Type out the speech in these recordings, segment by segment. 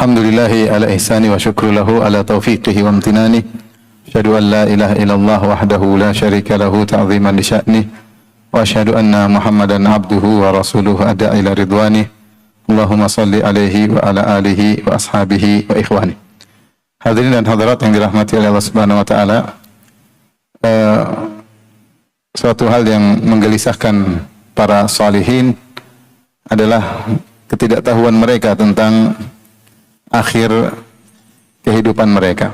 Alhamdulillahi ala ihsani wa syukru lahu ala taufiqihi wa amtinani. Asyhadu an la ilaha illallah wahdahu la syarika lahu ta'ziman li sya'nih. Wa asyhadu anna Muhammadan abduhu wa rasuluhu ad'a ila ridwani. Allahumma salli alaihi wa ala alihi wa ashabihi wa ikhwani. Hadirin dan hadirat yang dirahmati oleh Allah Subhanahu wa taala. Suatu hal yang menggelisahkan para salihin adalah ketidaktahuan mereka tentang akhir kehidupan mereka.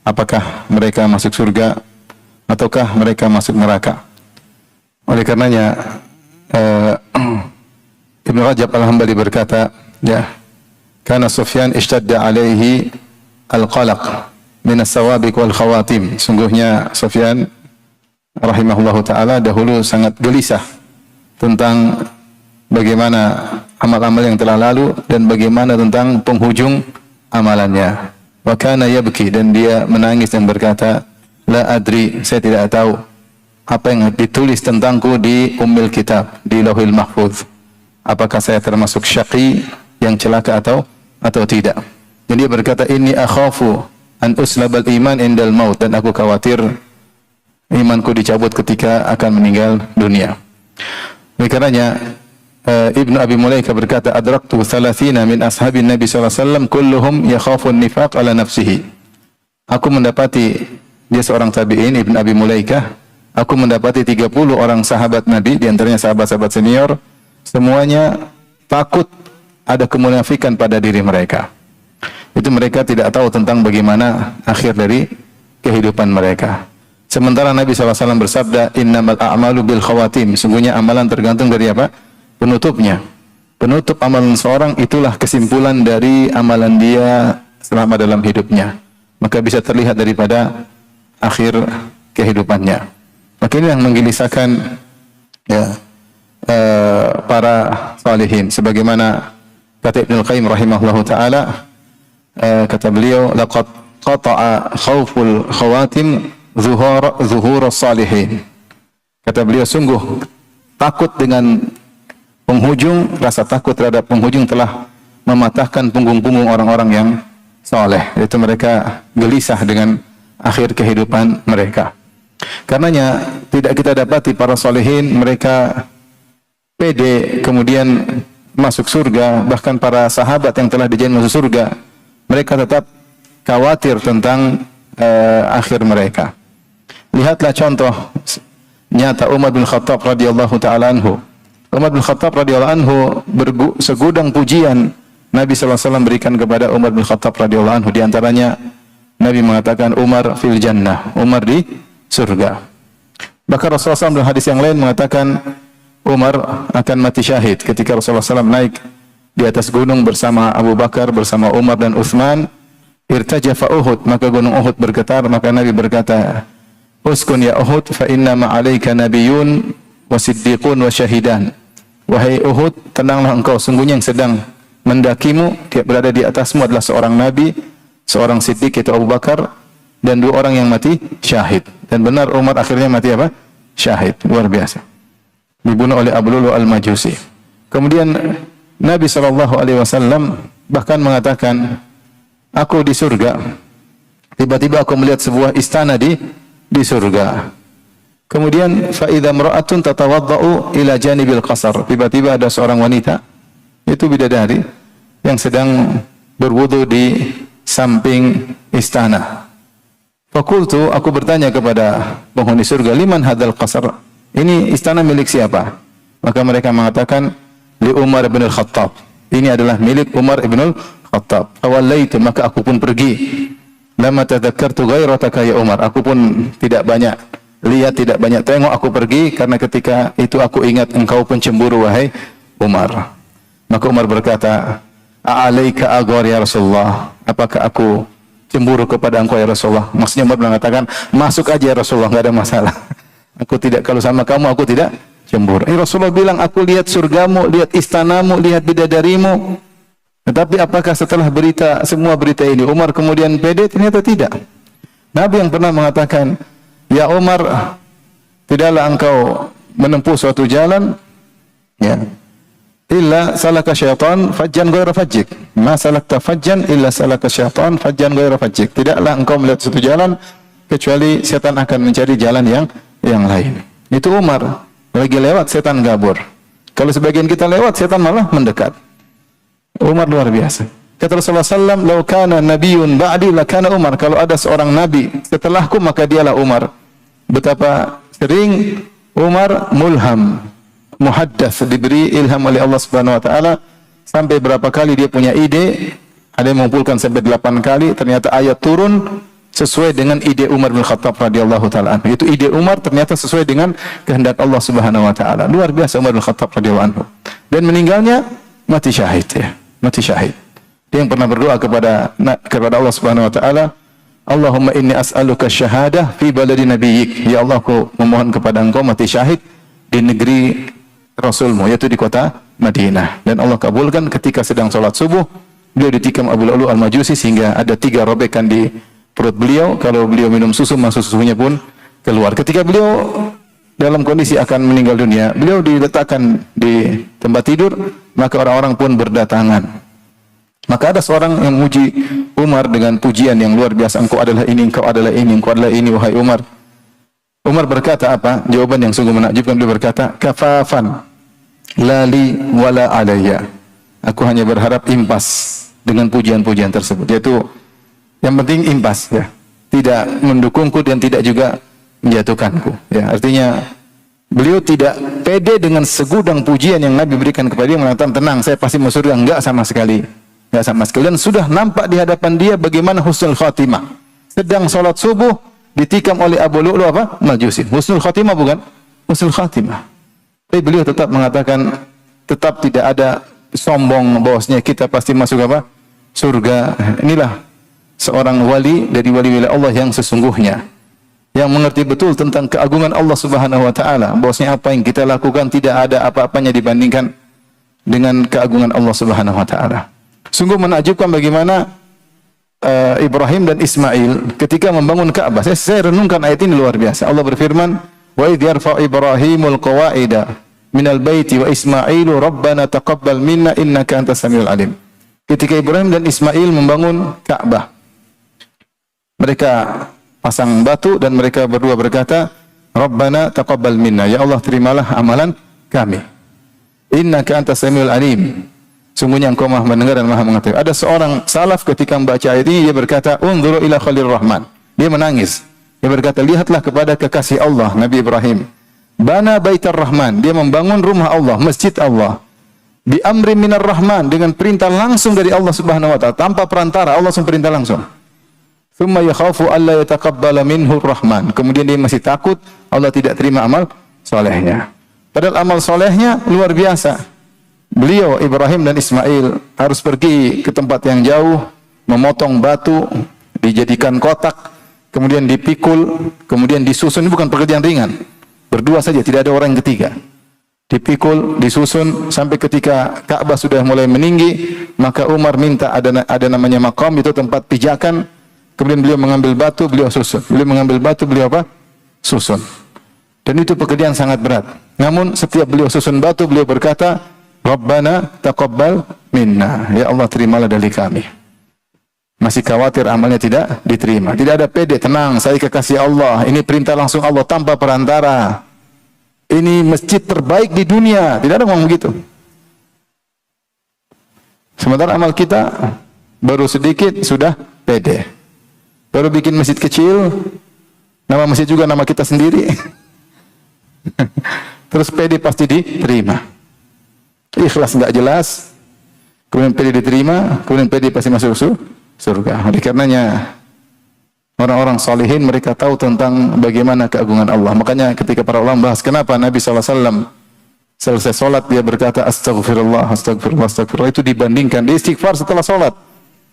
Apakah mereka masuk surga ataukah mereka masuk neraka? Oleh karenanya Ibnu Rajab Al-Hambali berkata, ya, kana Sufyan ishtadda alaihi al-qalaq min as-sawabiq wal khawatim. Sungguhnya Sufyan rahimahullahu taala dahulu sangat gelisah tentang bagaimana amal-amal yang telah lalu dan bagaimana tentang penghujung amalannya. Wa kana yabki, dan dia menangis dan berkata, la adri, saya tidak tahu apa yang ditulis tentangku di Ummul Kitab, di Lauhil Mahfuz. Apakah saya termasuk syaqi yang celaka atau tidak? Dan dia berkata, inni akhafu an uslabal iman indal maut, dan aku khawatir imanku dicabut ketika akan meninggal dunia. Oleh karenanya Ibnu Abi Mulaika berkata, adraktu 30 min ashabin Nabi sallallahu alaihi wasallam kulluhum yakhafun nifaq ala nafsihi. Aku mendapati, dia seorang tabi'in, Ibnu Abi Mulaika, aku mendapati 30 orang sahabat Nabi, di antaranya sahabat-sahabat senior, semuanya takut ada kemunafikan pada diri mereka. Itu mereka tidak tahu tentang bagaimana akhir dari kehidupan mereka. Sementara Nabi sallallahu alaihi wasallam bersabda, innamal a'malu bil khawatim. Sungguhnya amalan tergantung dari apa? Penutupnya. Penutup amalan seorang itulah kesimpulan dari amalan dia selama dalam hidupnya. Maka bisa terlihat daripada akhir kehidupannya. Maka ini yang menggelisahkan ya, para salihin. Sebagaimana kata Ibnu Qayyim rahimahullahu taala, kata beliau, laqad qata'a khauful khawatim zuhur salihin. Kata beliau, sungguh takut dengan penghujung, rasa takut terhadap penghujung telah mematahkan punggung-punggung orang-orang yang saleh. Itu mereka gelisah dengan akhir kehidupan mereka. Karenanya tidak kita dapati para salihin mereka pede kemudian masuk surga. Bahkan para sahabat yang telah dijamin masuk surga, mereka tetap khawatir tentang akhir mereka. Lihatlah contoh nyata Umar bin Khattab radhiyallahu taala anhu. Umar bin Khattab radhiyallahu anhu segudang pujian Nabi sallallahu alaihi wasallam berikan kepada Umar bin Khattab radhiyallahu anhu. Di antaranya Nabi mengatakan Umar fil jannah, Umar di surga. Bahkan Rasulullah SAW dalam hadis yang lain mengatakan Umar akan mati syahid ketika Rasulullah SAW naik di atas gunung bersama Abu Bakar, bersama Umar dan Utsman. Irtajafa Uhud, maka gunung Uhud bergetar. Maka Nabi berkata, uskun ya Uhud, fa inna ma'alaika nabiyyun wa siddiqun wa syahidan. Wahai Uhud, tenanglah engkau, sungguhnya yang sedang mendakimu, dia berada di atasmu adalah seorang nabi, seorang siddiq yaitu Abu Bakar, dan 2 orang yang mati syahid. Dan benar Umar akhirnya mati apa? Syahid. Luar biasa. Dibunuh oleh Abu Lulu al-Majusi. Kemudian Nabi SAW bahkan mengatakan, aku di surga, tiba-tiba aku melihat sebuah istana di surga. Kemudian fa idza imra'atun tatawaddau ila janibil qasar. Tiba-tiba ada seorang wanita, itu bidadari, yang sedang berwudu di samping istana. Fakultu, aku bertanya kepada penghuni surga, liman hadzal qasar? Ini istana milik siapa? Maka mereka mengatakan, li Umar bin Al-Khattab. Ini adalah milik Umar bin Al-Khattab. Awallaitu, maka aku pun pergi. Lama tadzakartu ghairataka ya Umar. Aku pun tidak banyak lihat, tidak banyak tengok, aku pergi karena ketika itu aku ingat engkau pun cemburu wahai Umar. Maka Umar berkata, a'alaika aghar ya Rasulullah, apakah aku cemburu kepada engkau ya Rasulullah? Maksudnya Umar mengatakan, masuk aja ya Rasulullah, enggak ada masalah. Aku tidak, kalau sama kamu aku tidak cemburu. Rasulullah bilang, aku lihat surgamu, lihat istanamu, lihat bidadarimu. Tetapi apakah setelah semua berita ini Umar kemudian pede? Ternyata tidak. Nabi yang pernah mengatakan, ya Umar, tidaklah engkau menempuh suatu jalan, ya, illa salaka syaitan fajjan ghaira fajjik. Ma salakta fajjan illa salaka syaitan fajjan ghaira fajjik. Tidaklah engkau melihat satu jalan kecuali setan akan mencari jalan yang lain. Itu Umar. Lagi lewat setan kabur. Kalau sebagian kita lewat setan malah mendekat. Umar luar biasa. Kata Rasulullah SAW, "Lau kana nabiyyun ba'di lakana Umar." Kalau ada seorang nabi setelahku maka dialah Umar. Betapa sering Umar mulham, muhaddas, diberi ilham oleh Allah Subhanahu wa taala, sampai berapa kali dia punya ide, ada yang mengumpulkan sampai 8 kali, ternyata ayat turun sesuai dengan ide Umar bin Khattab radhiyallahu taala anhu. Itu ide Umar ternyata sesuai dengan kehendak Allah Subhanahu wa taala. Luar biasa Umar bin Khattab radhiyallahu anhu. Dan meninggalnya mati syahid ya, mati syahid. Dia yang pernah berdoa kepada Allah Subhanahu wa taala, "Allahumma inni as'aluka syahadah fi baladi nabiyyik." Ya Allah, aku memohon kepada Engkau mati syahid di negeri Rasulmu, yaitu di kota Madinah. Dan Allah kabulkan. Ketika sedang sholat subuh, beliau ditikam Abu Lu'lu' al-Majusi sehingga ada 3 robekan di perut beliau. Kalau beliau minum susu, maka susunya pun keluar. Ketika beliau dalam kondisi akan meninggal dunia, beliau diletakkan di tempat tidur, maka orang-orang pun berdatangan. Maka ada seorang yang memuji Umar dengan pujian yang luar biasa. "Engkau adalah ini, engkau adalah ini, engkau adalah ini, wahai Umar." Umar berkata apa? Jawaban yang sungguh menakjubkan. Beliau berkata, "Kafafan lali wala alayya." Aku hanya berharap impas dengan pujian-pujian tersebut. Yaitu yang penting impas ya. Tidak mendukungku dan tidak juga menjatuhkanku. Ya, artinya beliau tidak pede dengan segudang pujian yang Nabi berikan kepada dia, mengatakan, "Tenang, saya pasti masuk surga." Enggak sama sekali. Enggak sama sekali. Dan sudah nampak di hadapan dia bagaimana husnul khatimah. Sedang salat subuh ditikam oleh Abu Lu'lu' apa? Majusi. Husnul khatimah bukan? Husnul khatimah. Tapi beliau tetap mengatakan, tetap tidak ada sombong bahwasanya kita pasti masuk apa? Surga. Inilah seorang wali dari wali-wali Allah yang sesungguhnya, yang mengerti betul tentang keagungan Allah Subhanahu wa taala, bahwasanya apa yang kita lakukan tidak ada apa-apanya dibandingkan dengan keagungan Allah Subhanahu wa taala. Sungguh menakjubkan bagaimana Ibrahim dan Ismail ketika membangun Ka'bah. Saya renungkan ayat ini luar biasa. Allah berfirman, "Wa idh yarfa'u Ibrahimul qawa'ida minal baiti wa Ismailu rabbana taqabbal minna innaka antas samiul alim." Ketika Ibrahim dan Ismail membangun Ka'bah, mereka pasang batu dan mereka berdua berkata, "Rabbana taqabbal minna." Ya Allah, terimalah amalan kami. Innaka antas samiul alim. Sungguhnya Engkau Maha mendengar dan Maha mengetahui. Ada seorang salaf ketika membaca ayat ini, dia berkata, "Unzuru ila Khalil Rahman." Dia menangis. Dia berkata, "Lihatlah kepada kekasih Allah, Nabi Ibrahim. Bana baitar Rahman." Dia membangun rumah Allah, masjid Allah. Bi amri minar Rahman, dengan perintah langsung dari Allah Subhanahu wa taala, tanpa perantara. Allah langsung perintah langsung. Tsumma yakhafu alla yataqabbala minhu Rahman. Kemudian dia masih takut Allah tidak terima amal solehnya. Padahal amal solehnya luar biasa. Beliau Ibrahim dan Ismail harus pergi ke tempat yang jauh, memotong batu, dijadikan kotak, kemudian dipikul, kemudian disusun. Ini bukan pekerjaan ringan. Berdua saja, tidak ada orang yang ketiga. Dipikul, disusun sampai ketika Ka'bah sudah mulai meninggi, maka Umar minta ada namanya maqam, itu tempat pijakan. Kemudian beliau mengambil batu, beliau susun. Beliau mengambil batu, beliau apa? Susun. Dan itu pekerjaan sangat berat. Namun setiap beliau susun batu, beliau berkata, "Rabbana taqabbal minna." Ya Allah, terimalah dari kami. Masih khawatir amalnya tidak diterima. Tidak ada pede, tenang, saya kekasih Allah. Ini perintah langsung Allah tanpa perantara. Ini masjid terbaik di dunia. Tidak ada ngomong begitu. Sementara amal kita baru sedikit sudah pede. Baru bikin masjid kecil, nama masjid juga nama kita sendiri. Terus pede pasti diterima. Ikhlas enggak jelas, kemudian pede diterima, kemudian pede pasti masuk surga. Oleh karenanya orang-orang salihin mereka tahu tentang bagaimana keagungan Allah. Makanya ketika para ulama bahas kenapa Nabi SAW selesai solat dia berkata astagfirullah, astagfirullah, astagfirullah, itu dibandingkan dia istighfar setelah solat.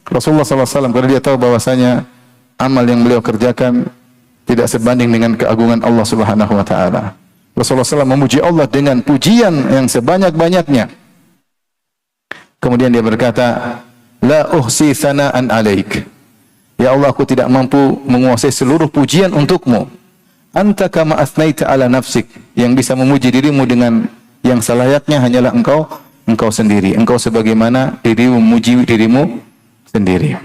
Rasulullah SAW karena dia tahu bahwasanya amal yang beliau kerjakan tidak sebanding dengan keagungan Allah Subhanahu wa taala. Rasulullah SAW memuji Allah dengan pujian yang sebanyak-banyaknya. Kemudian dia berkata, "La uhsi sana'an alaik." Ya Allah, aku tidak mampu menguasai seluruh pujian untukmu. Anta kama asnaita ala nafsik. Yang bisa memuji dirimu dengan yang selayaknya hanyalah engkau engkau sendiri. Engkau sebagaimana dirimu memuji dirimu sendiri.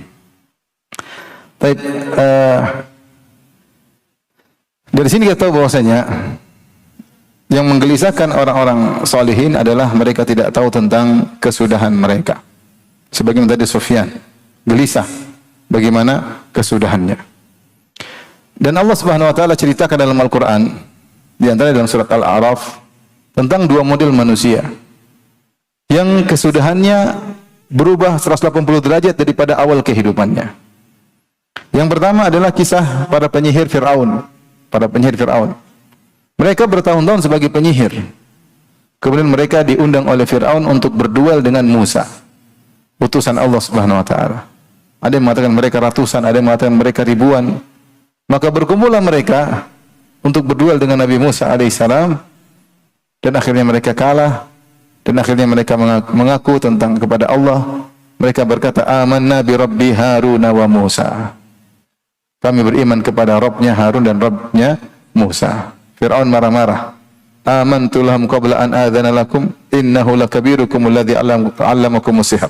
Baik, dari sini kita tahu bahwasanya yang menggelisahkan orang-orang salihin adalah mereka tidak tahu tentang kesudahan mereka. Sebagaimana tadi Sufyan, gelisah bagaimana kesudahannya. Dan Allah Subhanahu wa taala ceritakan dalam Al-Qur'an, di antara dalam surat Al-A'raf, tentang dua model manusia yang kesudahannya berubah 180 derajat daripada awal kehidupannya. Yang pertama adalah kisah para penyihir Fir'aun. Para penyihir Fir'aun. Mereka bertahun-tahun sebagai penyihir. Kemudian mereka diundang oleh Fir'aun untuk berduel dengan Musa, utusan Allah Subhanahu wa taala. Ada yang mengatakan mereka ratusan, ada yang mengatakan mereka ribuan. Maka berkumpullah mereka untuk berduel dengan Nabi Musa alaihissalam, dan akhirnya mereka kalah, dan akhirnya mereka mengaku tentang kepada Allah. Mereka berkata, amanna bi Rabbi Harun wa Musa. Kami beriman kepada Rabbnya Harun dan Rabbnya Musa. Fir'aun marah-marah. Amantu lahum qabla an adzana lakum innahu lakabirukum alladzi 'allamakumus sihr.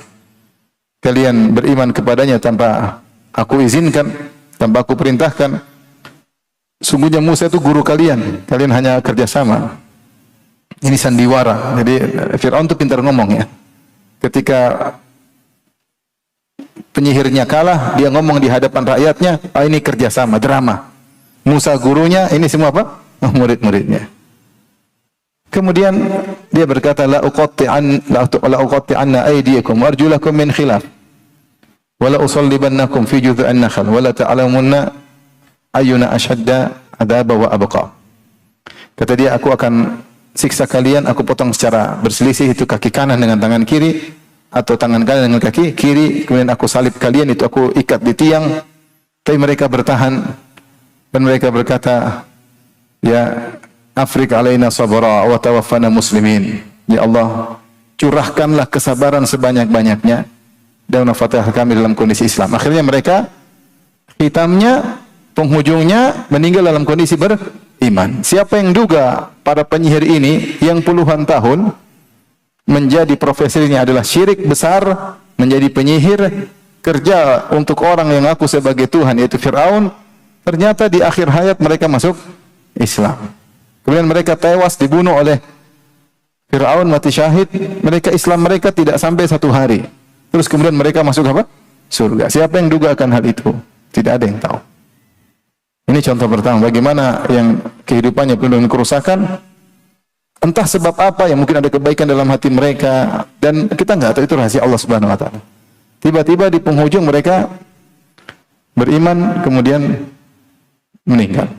Kalian beriman kepadanya tanpa aku izinkan, tanpa aku perintahkan. Sungguhnya Musa itu guru kalian. Kalian hanya kerjasama. Ini sandiwara. Jadi Fir'aun itu pintar ngomong ya. Ketika penyihirnya kalah, dia ngomong di hadapan rakyatnya, ini kerjasama, drama. Musa gurunya, ini semua apa? Murid-muridnya. Kemudian dia berkata, la uqatti'anna aydiyakum wa arjulakum min khilaf wa la usallibannakum fi judha'in nakhal wa la ta'lamunna ayyuna ashadda adaba wa abqa. Kata dia, aku akan siksa kalian, aku potong secara berselisih, itu kaki kanan dengan tangan kiri, atau tangan kanan dengan kaki kiri, kemudian aku salib kalian, itu aku ikat di tiang. Tapi mereka bertahan, dan mereka berkata, ya Afrik alaina sabra wa tawaffana muslimin. Ya Allah, curahkanlah kesabaran sebanyak-banyaknya dan wafatlah kami dalam kondisi Islam. Akhirnya mereka hitamnya, penghujungnya meninggal dalam kondisi beriman. Siapa yang duga para penyihir ini yang puluhan tahun menjadi profesinya adalah syirik besar, menjadi penyihir, kerja untuk orang yang ngaku sebagai Tuhan, yaitu Fir'aun, ternyata di akhir hayat mereka masuk Islam. Kemudian mereka tewas dibunuh oleh Fir'aun, mati syahid. Mereka Islam mereka tidak sampai 1 hari. Terus kemudian mereka masuk apa? Surga. Siapa yang duga akan hal itu? Tidak ada yang tahu. Ini contoh pertama bagaimana yang kehidupannya penuh dengan kerusakan. Entah sebab apa, yang mungkin ada kebaikan dalam hati mereka, dan kita nggak tahu, itu rahasia Allah Subhanahu wa taala. Tiba-tiba di penghujung mereka beriman kemudian meninggal.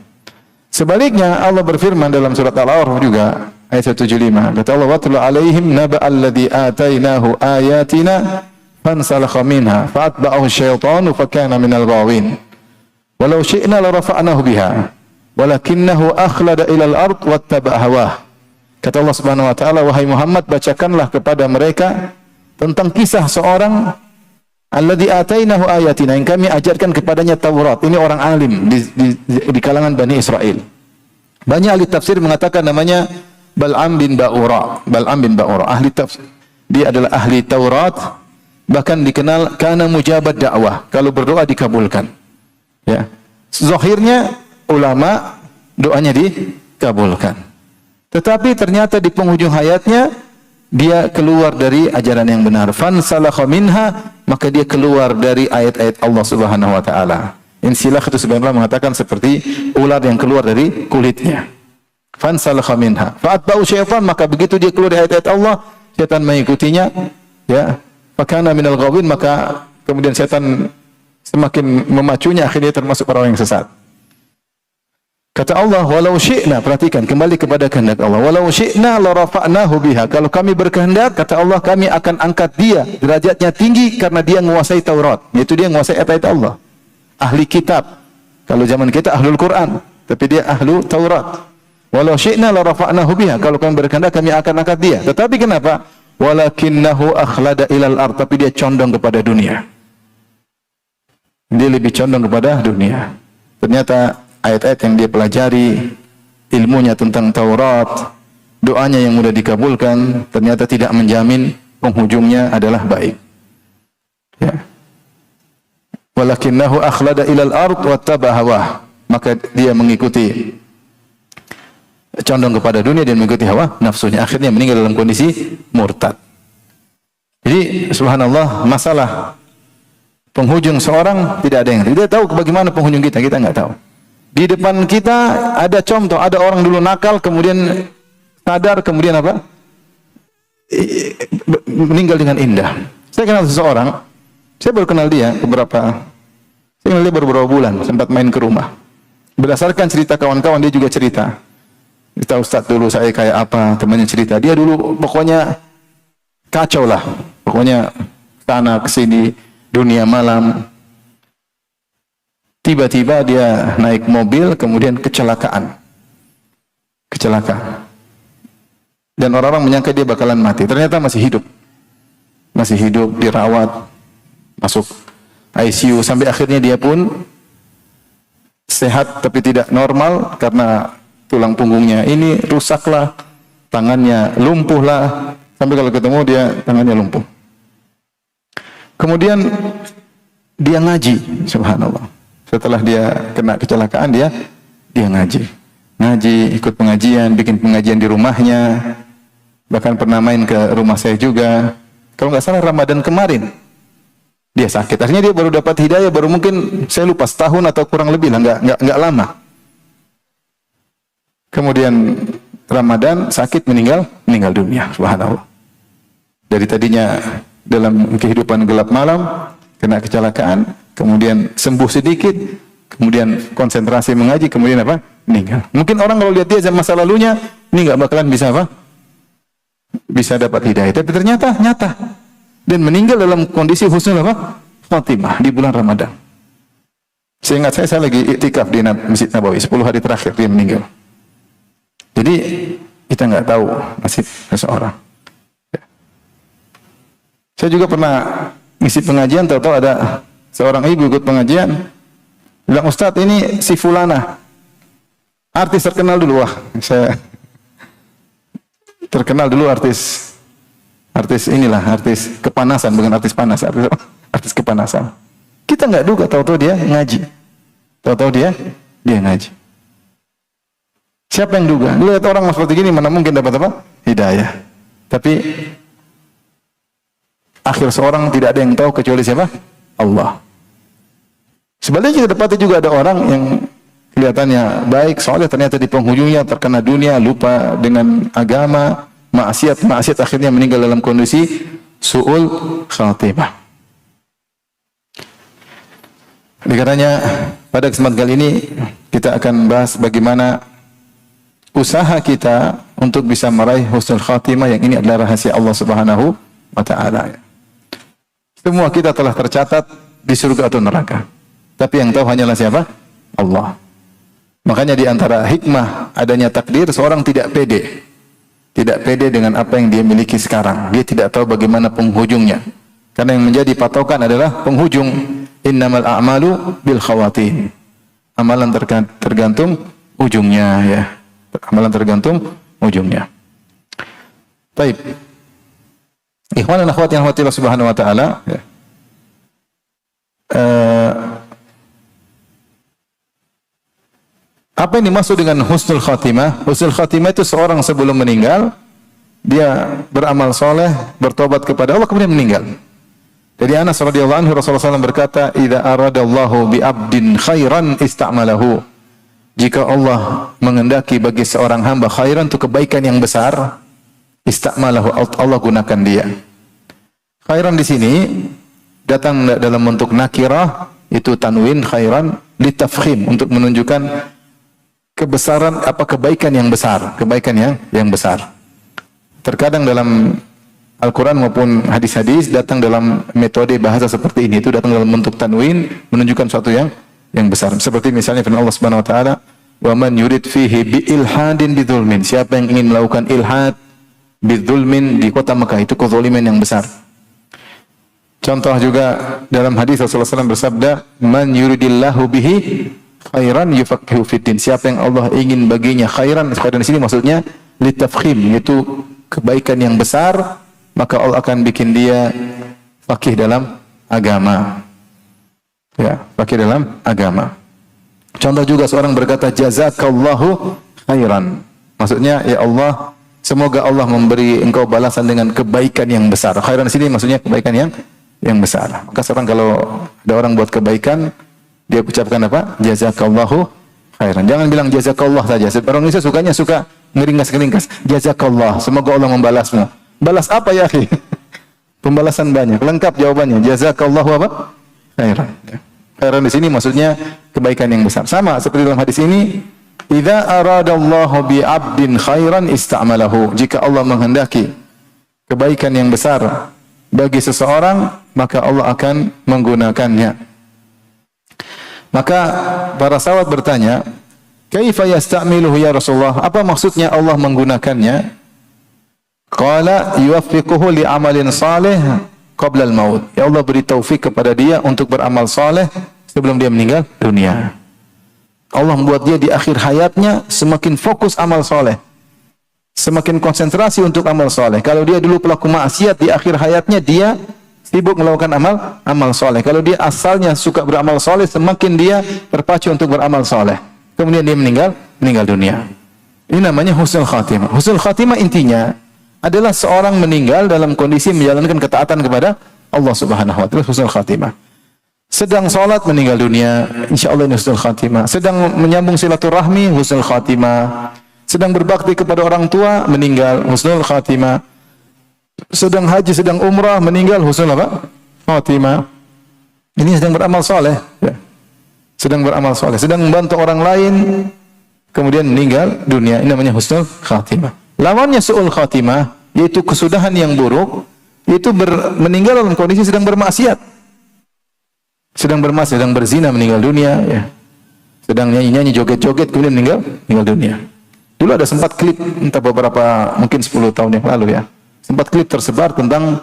Sebaliknya Allah berfirman dalam surat Al-A'raf juga ayat 175. Kata Allah, "Watlu 'alaihim naba'al ladzi atainahu ayatina fansalakha minha fa'atba'ahu asy-syaitanu fakana minal ghawin. Walau syi'na la rafa'nahu biha walakinnahu akhlada ilal ard wattaba'a hawah." Kata Allah Subhanahu wa taala, wahai Muhammad, bacakanlah kepada mereka tentang kisah seorang alladzi atainahu ayatina, yang kami ajarkan kepadanya Taurat. Ini orang alim di kalangan Bani Israel. Banyak ahli tafsir mengatakan namanya Bal'am bin Ba'ura. Bal'am bin Ba'ura, ahli tafsir. Dia adalah ahli Taurat, bahkan dikenal kana mujabat dakwah, kalau berdoa dikabulkan. Ya. Zahirnya ulama, doanya dikabulkan. Tetapi ternyata di penghujung hayatnya dia keluar dari ajaran yang benar. Fansalakha minha, maka dia keluar dari ayat-ayat Allah Subhanahu wa taala. Insilah itu sebenarnya mengatakan seperti ular yang keluar dari kulitnya. Fansalakha minha. Fa'atba'u syaitan, maka begitu dia keluar dari ayat-ayat Allah, syaitan mengikutinya, ya. Fakana minal ghawin, maka kemudian syaitan semakin memacunya, akhirnya termasuk orang yang sesat. Kata Allah, walau syi'na, perhatikan kembali kepada kehendak Allah. Walau syi'na la rafa'nahu biha. Kalau kami berkehendak, kata Allah, kami akan angkat dia derajatnya tinggi karena dia menguasai Taurat, yaitu dia menguasai ayat Allah. Ahli kitab. Kalau zaman kita ahlul Quran, tapi dia ahlu Taurat. Walau syi'na la rafa'nahu biha. Kalau kami berkehendak, kami akan angkat dia. Tetapi kenapa? Walakinnahu akhlada ilal ard, tapi dia condong kepada dunia. Dia lebih condong kepada dunia. Ternyata ayat-ayat yang dia pelajari, ilmunya tentang Taurat, doanya yang mudah dikabulkan, ternyata tidak menjamin penghujungnya adalah baik. Ya. Walakinnahu akhlada ilal ard wattaba hawah. Maka dia mengikuti, condong kepada dunia dan mengikuti hawa nafsunya. Akhirnya meninggal dalam kondisi murtad. Jadi subhanallah, masalah penghujung seorang tidak ada yang tidak tahu bagaimana penghujung kita nggak tahu. Di depan kita ada contoh, ada orang dulu nakal, kemudian sadar, kemudian apa? Meninggal dengan indah. Saya kenal seseorang, saya baru kenal dia beberapa bulan, sempat main ke rumah. Berdasarkan cerita kawan-kawan, dia juga cerita. Kita Ustaz dulu saya kayak apa, temannya cerita. Dia dulu pokoknya kacau lah. Pokoknya sana kesini, dunia malam. Tiba-tiba dia naik mobil, kemudian kecelakaan. Dan orang-orang menyangka dia bakalan mati. Ternyata masih hidup. Masih hidup, dirawat, masuk ICU, sampai akhirnya dia pun sehat tapi tidak normal karena tulang punggungnya ini rusaklah, tangannya lumpuhlah, sampai kalau ketemu dia tangannya lumpuh. Kemudian dia ngaji, subhanallah. Setelah dia kena kecelakaan, dia ngaji, ikut pengajian, bikin pengajian di rumahnya, bahkan pernah main ke rumah saya juga. Kalau nggak salah Ramadan kemarin dia sakit, akhirnya dia baru dapat hidayah, baru mungkin saya lupa setahun atau kurang lebih lah, nggak lama. Kemudian Ramadan sakit, meninggal dunia, subhanallah. Dari tadinya dalam kehidupan gelap malam, kena kecelakaan, kemudian sembuh sedikit, kemudian konsentrasi mengaji, kemudian apa? Meninggal. Mungkin orang kalau lihat dia masa lalunya, ini nggak bakalan bisa apa? Bisa dapat hidayah. Tapi ternyata nyata. Dan meninggal dalam kondisi husnul apa? Khatimah di bulan Ramadan. Seingat saya lagi iktikaf di Masjid Nabawi, 10 hari terakhir dia meninggal. Jadi kita nggak tahu nasib seseorang. Saya juga pernah ngisi pengajian, tahu-tahu ada seorang ibu ikut pengajian, bilang, Ustadz ini si Fulana, artis terkenal dulu. Wah, saya terkenal dulu artis kepanasan, bukan artis panas, artis kepanasan. Kita nggak duga, tahu-tahu dia ngaji. Siapa yang duga? Lihat orang seperti gini, mana mungkin dapat apa? Hidayah. Tapi akhir seorang tidak ada yang tahu kecuali siapa? Allah. Sebaliknya kita dapati juga ada orang yang kelihatannya baik, soalnya ternyata di penghujungnya terkena dunia, lupa dengan agama, maksiat, akhirnya meninggal dalam kondisi su'ul khatimah. Oleh karenanya pada kesempatan kali ini kita akan bahas bagaimana usaha kita untuk bisa meraih husnul khatimah, yang ini adalah rahasia Allah Subhanahu wa taala. Semua kita telah tercatat di surga atau neraka. Tapi yang tahu hanyalah siapa? Allah. Makanya di antara hikmah adanya takdir, seorang tidak pede. Tidak pede dengan apa yang dia miliki sekarang. Dia tidak tahu bagaimana penghujungnya. Karena yang menjadi patokan adalah penghujung. Innamal a'malu bil khawatim. Amalan tergantung ujungnya, ya. Amalan tergantung ujungnya. Baik. Ikhwan dan akhwat yang rahmati Allah Subhanahu wa taala, ya. Apa yang dimaksud dengan husnul khatimah? Husnul khatimah itu seorang sebelum meninggal dia beramal soleh, bertobat kepada Allah, kemudian meninggal. Dari Anas radhiyallahu anhu, Rasulullah SAW berkata, "Idza aradallahu bi 'abdin khairan ista'malahu." Jika Allah mengendaki bagi seorang hamba khairan, itu kebaikan yang besar, ista'malahu, Allah gunakan dia. Khairan di sini datang dalam bentuk nakirah, itu tanwin, khairan litafkhim, untuk menunjukkan kebesaran, apa, kebaikan yang besar, yang besar. Terkadang dalam Al-Quran maupun hadis-hadis datang dalam metode bahasa seperti ini, itu datang dalam bentuk tanwin, menunjukkan sesuatu yang besar. Seperti misalnya firman Allah Subhanahu wa taala, "Wa man yurid fihi bi ilhadin bidzulmin." Siapa yang ingin melakukan ilhad bidzulmin di kota Mekah, itu kezaliman yang besar. Contoh juga dalam hadis Rasulullah SAW bersabda, "Man yuridillahu bihi khairan yufaqihu fiddin." Siapa yang Allah ingin baginya khairan, khairan di sini maksudnya litafkhim, yaitu kebaikan yang besar, maka Allah akan bikin dia faqih dalam agama. Ya, faqih dalam agama. Contoh juga seorang berkata jazakallahu khairan. Maksudnya, ya Allah, semoga Allah memberi engkau balasan dengan kebaikan yang besar. Khairan di sini maksudnya kebaikan yang besar. Maka seorang kalau ada orang buat kebaikan, dia ucapkan apa? Jazakallahu khairan. Jangan bilang jazakallah saja. Orang Indonesia suka ngeringkas-ngeringkas. Jazakallah, semoga Allah membalasmu. Balas apa ya, akhi? Pembalasan banyak. Lengkap jawabannya. Jazakallahu apa? Khairan. Khairan di sini maksudnya kebaikan yang besar. Sama seperti dalam hadis ini, idza aradallahu bi 'abdin khairan ista'malahu. Jika Allah menghendaki kebaikan yang besar bagi seseorang, maka Allah akan menggunakannya. Maka para sahabat bertanya, kaifa yasta'miluhu ya Rasulullah? Apa maksudnya Allah menggunakannya? Qala yuwaffiquhu li amalin salih qabla al-maut. Ya Allah beri taufik kepada dia untuk beramal saleh sebelum dia meninggal dunia. Allah membuat dia di akhir hayatnya semakin fokus amal saleh, semakin konsentrasi untuk amal saleh. Kalau dia dulu pelaku maksiat, di akhir hayatnya dia sibuk melakukan amal saleh. Kalau dia asalnya suka beramal saleh, semakin dia terpacu untuk beramal saleh. Kemudian dia meninggal dunia. Ini namanya husnul khatimah. Husnul khatimah intinya adalah seorang meninggal dalam kondisi menjalankan ketaatan kepada Allah Subhanahu wa taala. Husnul khatimah. Sedang salat meninggal dunia, insyaallah ini husnul khatimah. Sedang menyambung silaturahmi, husnul khatimah. Sedang berbakti kepada orang tua, meninggal, husnul khatimah. Sedang haji, sedang umrah, meninggal, husnul apa? Khatimah. Ini sedang beramal saleh, ya. Sedang beramal saleh, sedang membantu orang lain, kemudian meninggal dunia. Ini namanya husnul khatimah. Lawannya su'ul khatimah, yaitu kesudahan yang buruk, yaitu meninggal dalam kondisi sedang bermaksiat. Sedang bermaksiat, sedang berzina, meninggal dunia, ya. Sedang nyanyi-nyanyi, joget-joget, kemudian meninggal dunia. Dulu ada sempat klip, entah beberapa, mungkin 10 tahun yang lalu ya. Sempat klip tersebar tentang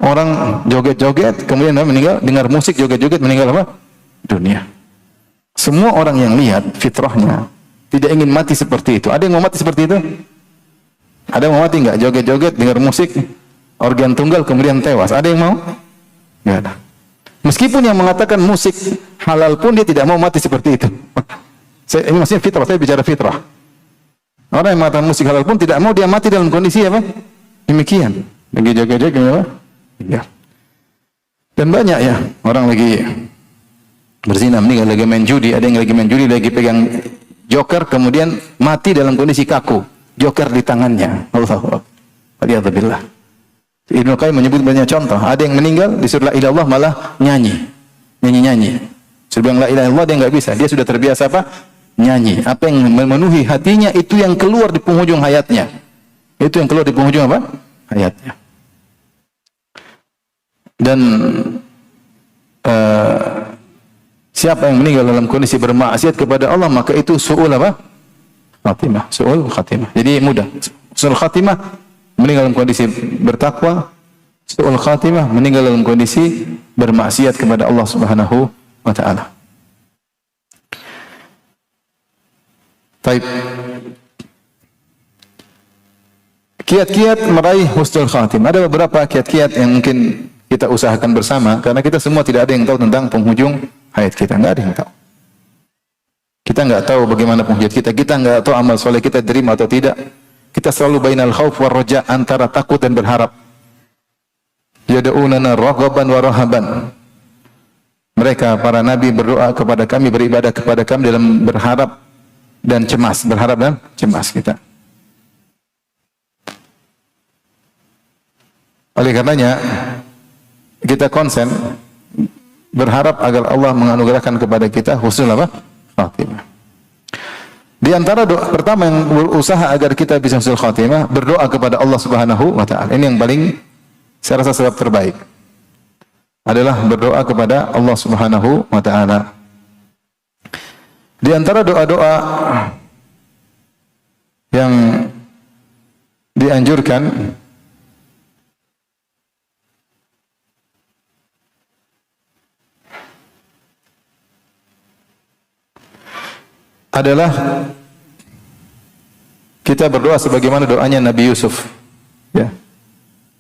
orang joget-joget, kemudian meninggal, dengar musik, joget-joget, meninggal apa? Dunia. Semua orang yang lihat fitrahnya tidak ingin mati seperti itu. Ada yang mau mati seperti itu? Ada yang mau mati enggak? Joget-joget, dengar musik, organ tunggal, kemudian tewas. Ada yang mau? Enggak ada. Meskipun yang mengatakan musik halal pun dia tidak mau mati seperti itu. Ini maksudnya fitrah, saya bicara fitrah. Orang yang mengatakan musik halal pun tidak mau dia mati dalam kondisi apa? Demikian. Lagi joget-joget apa? Ya. Dan banyak ya orang lagi berzina, meninggal, lagi main judi, ada yang lagi main judi, lagi pegang joker, kemudian mati dalam kondisi kaku, joker di tangannya. Allahu akbar. Waliyadzubillah. Ibnu Qayyim menyebut banyak contoh. Ada yang meninggal disuruh la ilaha illallah malah nyanyi. Suruh bilang la ilaha illallah dia enggak bisa. Dia sudah terbiasa apa? Nyanyi. Apa yang memenuhi hatinya itu yang keluar di penghujung hayatnya. Itu yang keluar di penghujung apa? Hayatnya. Dan siapa yang meninggal dalam kondisi bermaksiat kepada Allah, maka itu su'ul apa? Khatimah. Su'ul khatimah. Jadi mudah. Su'ul khatimah meninggal dalam kondisi bertakwa, su'ul khatimah meninggal dalam kondisi bermaksiat kepada Allah Subhanahu wa taala. Baik. Kiat-kiat meraih husnul khatimah. Ada beberapa kiat-kiat yang mungkin kita usahakan bersama, karena kita semua tidak ada yang tahu tentang penghujung hayat kita. Enggak ada yang tahu. Kita enggak tahu bagaimana penghujung kita. Kita enggak tahu amal soleh kita terima atau tidak. Kita selalu bainal khauf war raja, antara takut dan berharap. Yad'unana raghaban wa rahaban. Mereka para nabi berdoa kepada kami, beribadah kepada kami dalam berharap dan cemas, berharap dan cemas kita. Oleh karenanya kita konsen berharap agar Allah menganugerahkan kepada kita husnul apa? Khatimah. Di antara doa pertama yang berusaha agar kita bisa husnul khatimah, berdoa kepada Allah Subhanahu wa taala. Ini yang paling saya rasa sebab terbaik. Adalah berdoa kepada Allah Subhanahu wa taala. Di antara doa-doa yang dianjurkan adalah kita berdoa sebagaimana doanya Nabi Yusuf. Ya.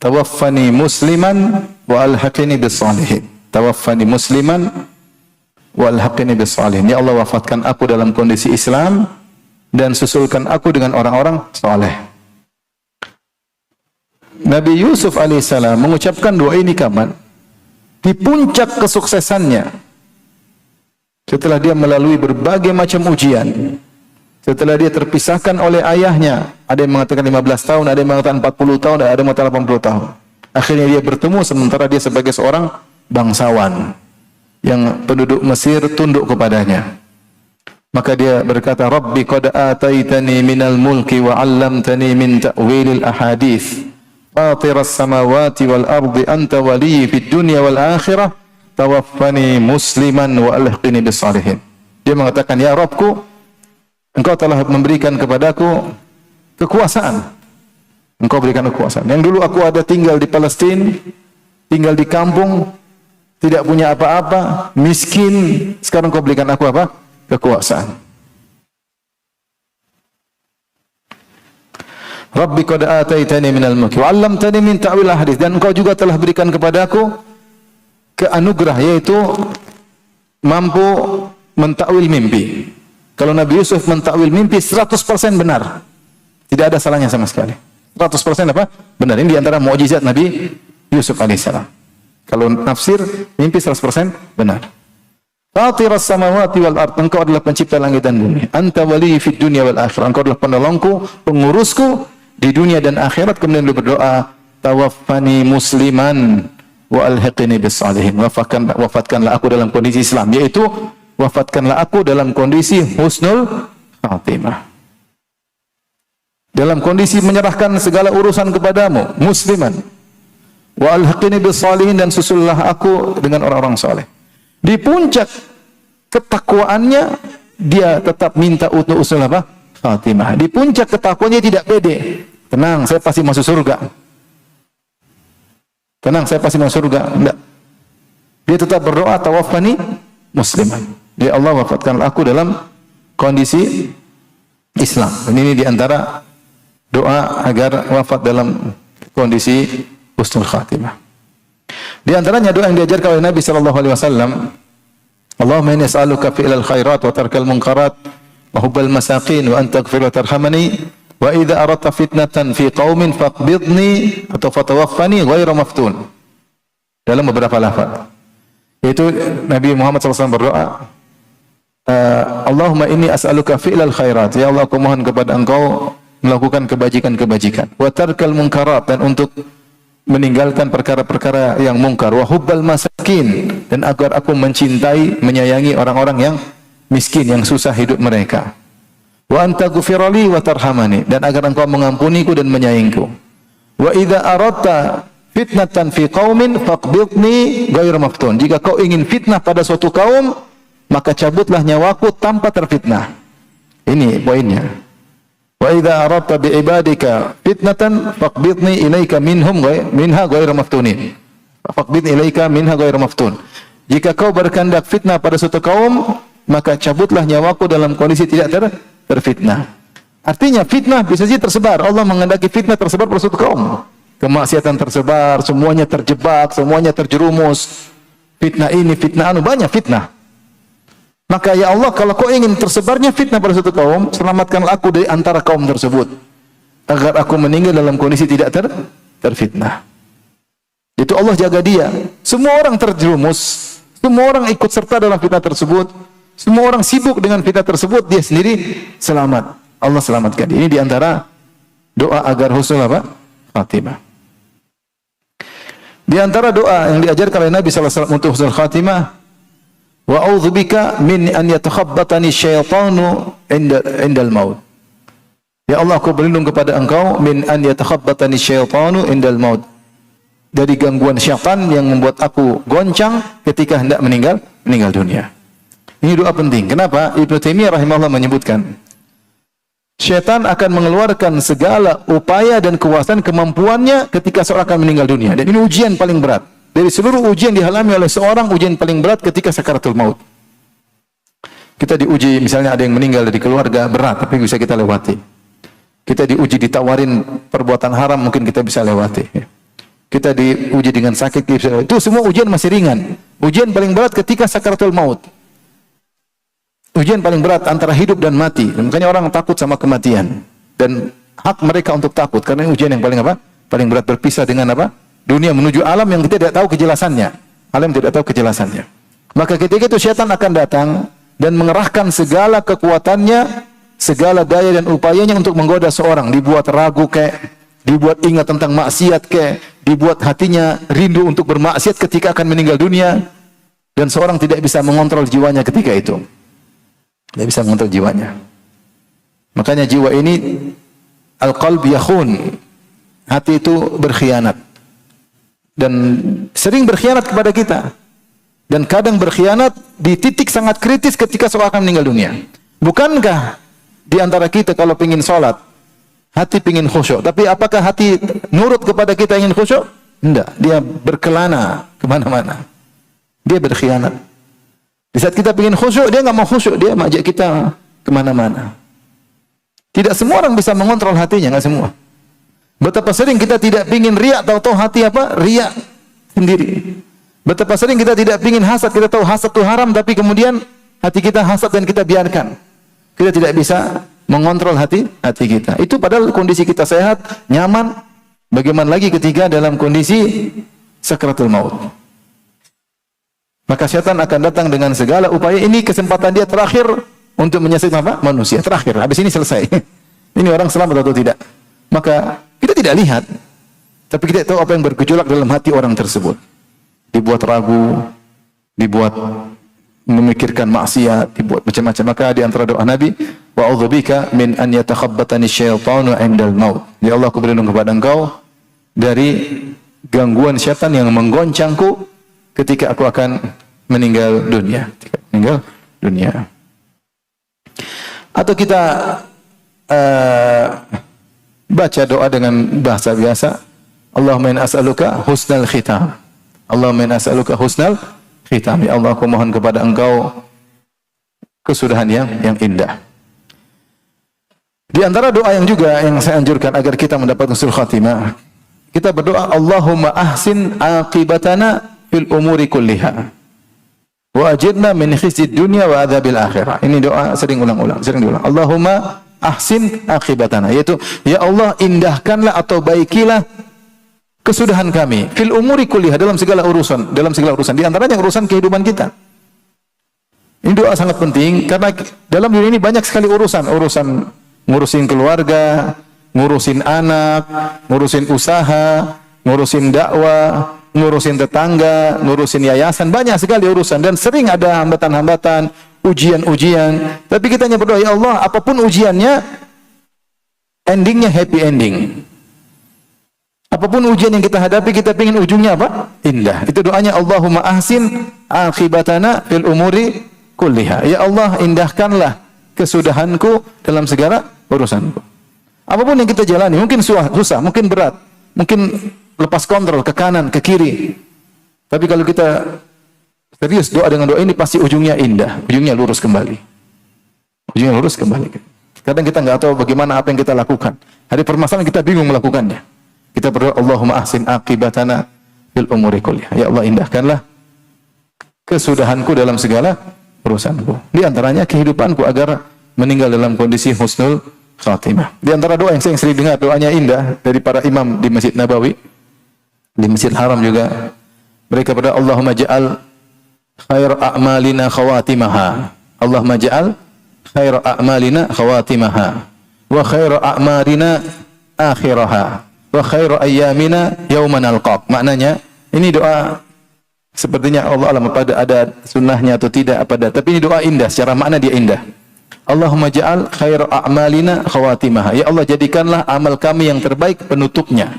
tawaffani musliman wa alhaqini bis salihin. Tawaffani musliman wa alhaqini bis salihin. Ya Allah, wafatkan aku dalam kondisi Islam dan susulkan aku dengan orang-orang saleh. Nabi Yusuf alaihissalam mengucapkan doa ini kapan? Di puncak kesuksesannya. Setelah dia melalui berbagai macam ujian. Setelah dia terpisahkan oleh ayahnya, ada yang mengatakan 15 tahun, ada yang mengatakan 40 tahun, ada yang mengatakan 80 tahun. Akhirnya dia bertemu sementara dia sebagai seorang bangsawan yang penduduk Mesir tunduk kepadanya. Maka dia berkata, Rabbi qad ataitani minal mulki wa 'allamtani min ta'wilil ahadits. Fatiras samawati wal ardi anta waliyyi fid dunya wal akhirah. Tawaffani musliman wa alhiqni bis salihin. Dia mengatakan, ya Rabbku, Engkau telah memberikan kepadaku kekuasaan. Engkau berikan kekuasaan. Yang dulu aku ada tinggal di Palestina, tinggal di kampung, tidak punya apa-apa, miskin. Sekarang Engkau berikan aku apa? Kekuasaan. Rabbi qad ataitani minal mulki wa 'allamtani min ta'wil ahadits. Dan Engkau juga telah berikan kepadaku keanugerah, yaitu mampu mentakwil mimpi. Kalau Nabi Yusuf mentakwil mimpi 100% benar. Tidak ada salahnya sama sekali. 100% apa? Benar. Ini diantara mukjizat Nabi Yusuf alaihissalam. Kalau nafsir mimpi 100% benar. Fatiras samawati wal ard. Engkau adalah pencipta langit dan bumi. Anta waliyyi fid dunya wal akhirah. Engkau adalah penolongku, pengurusku di dunia dan akhirat. Kemudian beliau berdoa, tawaffani musliman wa alhiqni bis salihin. Wafatkanlah aku dalam kondisi Islam, yaitu wafatkanlah aku dalam kondisi husnul khatimah. Dalam kondisi menyerahkan segala urusan kepadamu, musliman. Wa alhaqini bis salihin, dan susullah aku dengan orang-orang saleh. Di puncak ketakwaannya, dia tetap minta untuk usul apa? Khatimah. Di puncak ketakwaannya tidak pede. Tenang, saya pasti masuk surga. Tenang, saya pasti masuk surga. Enggak. Dia tetap berdoa, tawaffani musliman. Ya Allah, wafatkanlah aku dalam kondisi Islam. Dan ini diantara doa agar wafat dalam kondisi husnul khatimah. Di antaranya doa yang diajarkan oleh Nabi sallallahu alaihi wasallam, Allahumma inni as'aluka fi'lal khairat wa tarkal munkarat wa hubbal masakin wa an taghfir wa tarhamani wa idza aradta fitnatan fi qaumin faqbidni atau fatawaffani ghairu maftun. Dalam beberapa lafaz. Yaitu Nabi Muhammad SAW berdoa, Allahumma inni as'aluka fi'lal khairat. Ya Allah, aku mohon kepada Engkau melakukan kebajikan-kebajikan. Wa tarkal munkarat, dan untuk meninggalkan perkara-perkara yang mungkar. Wa hubbal masakin, dan agar aku mencintai, menyayangi orang-orang yang miskin, yang susah hidup mereka. Wa anta ghufirali wa tarhamani, dan agar Engkau mengampuniku dan menyayangiku. Wa idza aradta fitnatan fi qaumin faqbidni ghairu maftun. Jika kau ingin fitnah pada suatu kaum, maka cabutlah nyawaku tanpa terfitnah. Ini poinnya. Wa idza aradta bi ibadika fitnatan faqbidni ilaika minha ghairu maftunin. Faqbidni ilaika minha ghairu maftun. Jika kau berkehendak fitnah pada suatu kaum, maka cabutlah nyawaku dalam kondisi tidak terfitnah. Artinya fitnah bisa saja tersebar. Allah menghendaki fitnah tersebar pada suatu kaum. Kemaksiatan tersebar, semuanya terjebak, semuanya terjerumus. Fitnah ini, fitnah anu, banyak fitnah. Maka ya Allah, kalau kau ingin tersebarnya fitnah pada suatu kaum, selamatkanlah aku dari antara kaum tersebut, agar aku meninggal dalam kondisi tidak terfitnah. Itu Allah jaga dia. Semua orang terjerumus, semua orang ikut serta dalam fitnah tersebut, semua orang sibuk dengan fitnah tersebut, dia sendiri selamat. Allah selamatkan. Ini diantara doa agar husnul apa? Khatimah. Di antara doa yang diajarkan oleh Nabi sallallahu alaihi wasallam untuk husnul khatimah, wa a'udzubika min an yatakhabbatani syaitanu indal maut. Ya Allah, aku berlindung kepada Engkau min an yatakhabbatani syaitanu indal maut, dari gangguan syaitan yang membuat aku goncang ketika hendak meninggal dunia. Ini doa penting. Kenapa? Ibnu Taimiyah rahimahullah menyebutkan, syaitan akan mengeluarkan segala upaya dan kekuasaan kemampuannya ketika seorang akan meninggal dunia. Dan ini ujian paling berat. Dari seluruh ujian dialami oleh seorang, ujian paling berat ketika sakaratul maut. Kita diuji, misalnya ada yang meninggal dari keluarga, berat, tapi bisa kita lewati. Kita diuji, ditawarin perbuatan haram, mungkin kita bisa lewati. kita diuji dengan sakit, itu semua ujian masih ringan. Ujian paling berat ketika sakaratul maut. Ujian paling berat antara hidup dan mati. Makanya orang takut sama kematian. Dan hak mereka untuk takut karena ujian yang paling apa? Paling berat, berpisah dengan apa? Dunia menuju alam yang kita tidak tahu kejelasannya. Alam tidak tahu kejelasannya. Maka ketika itu syaitan akan datang dan mengerahkan segala kekuatannya, segala daya dan upayanya untuk menggoda seorang, dibuat ragu kayak, dibuat ingat tentang maksiat kayak, dibuat hatinya rindu untuk bermaksiat ketika akan meninggal dunia, dan seorang tidak bisa mengontrol jiwanya ketika itu. Tidak bisa mengontrol jiwanya. Makanya jiwa ini al-qalb yakhun. Hati itu berkhianat. Dan sering berkhianat kepada kita. Dan kadang berkhianat di titik sangat kritis ketika seorang akan meninggal dunia. Bukankah di antara kita kalau ingin sholat, hati ingin khusyuk, tapi apakah hati nurut kepada kita ingin khusyuk? Tidak. Dia berkelana kemana-mana. Dia berkhianat. Di saat kita ingin khusyuk, dia nggak mau khusyuk. Dia mengajak kita kemana-mana. Tidak semua orang bisa mengontrol hatinya, nggak semua. Betapa sering kita tidak ingin riak, tahu-tahu hati apa? Riak sendiri. Betapa sering kita tidak ingin hasad, kita tahu hasad itu haram, tapi kemudian hati kita hasad dan kita biarkan. Kita tidak bisa mengontrol hati kita. Itu padahal kondisi kita sehat, nyaman. Bagaimana lagi ketika dalam kondisi sakaratul maut? Maka syaitan akan datang dengan segala upaya. Ini kesempatan dia terakhir untuk menyesatkan apa? Manusia. Terakhir. Habis ini selesai. Ini orang selamat atau tidak? Maka kita tidak lihat, tapi kita tahu apa yang bergejolak dalam hati orang tersebut. Dibuat ragu, dibuat memikirkan maksiat, dibuat macam-macam. Maka di antara doa Nabi, wa'udzubika min an yatakhabbatani syaitanu 'indal maut. Ya Allah, aku berlindung kepada Engkau dari gangguan syaitan yang menggoncangku ketika aku akan meninggal dunia. Atau kita baca doa dengan bahasa biasa. Allahumma inna as'aluka husnal khitam. Allahumma inna as'aluka husnal khitam. Ya Allah, aku mohon kepada Engkau kesudahan yang indah. Di antara doa yang juga yang saya anjurkan agar kita mendapat husnul khatimah, kita berdoa, Allahumma ahsin aqibatana fil umuri kulliha wa ajirna min khizyid dunya wa adzabil akhirah. Ini doa sering diulang. Allahumma ahsin aqibatana, yaitu ya Allah, indahkanlah atau baikilah kesudahan kami fil umuri kulliha, dalam segala urusan, di antaranya urusan kehidupan kita. Ini doa sangat penting karena dalam dunia ini banyak sekali urusan ngurusin keluarga, ngurusin anak, ngurusin usaha, ngurusin dakwah, ngurusin tetangga, ngurusin yayasan, banyak sekali urusan dan sering ada hambatan-hambatan, ujian-ujian. Tapi kita hanya berdoa, ya Allah, apapun ujiannya, endingnya happy ending. Apapun ujian yang kita hadapi, kita ingin ujungnya apa? Indah. Itu doanya, Allahumma ahsin aqibatana fil umuri kulliha. Ya Allah, indahkanlah kesudahanku dalam segala urusanku. Apapun yang kita jalani, mungkin susah, mungkin berat, mungkin lepas kontrol ke kanan, ke kiri. Tapi kalau kita serius doa dengan doa ini, pasti ujungnya indah, ujungnya lurus kembali. Kadang kita nggak tahu bagaimana apa yang kita lakukan. Hari permasalahan kita bingung melakukannya. Kita berdoa, Allahumma ahsin aqibatana fil umuri kulliha. Ya Allah, indahkanlah kesudahanku dalam segala urusanku. Di antaranya kehidupanku agar meninggal dalam kondisi husnul khatimah. Di antara doa yang saya sering dengar, doanya indah dari para imam di Masjid Nabawi, di Masjid Haram juga. Mereka berdoa, Allahumma ja'al khair a'malina khawatimaha. Allahumma ja'al khair a'malina khawatimaha wa khair a'marina akhiraha wa khair ayyamina yawman alqaq. Maknanya, ini doa sepertinya Allah alam pada ada sunnahnya atau tidak apa, tapi ini doa indah, secara makna dia indah. Allahumma ja'al khair a'malina khawatimaha. Ya Allah, jadikanlah amal kami yang terbaik penutupnya.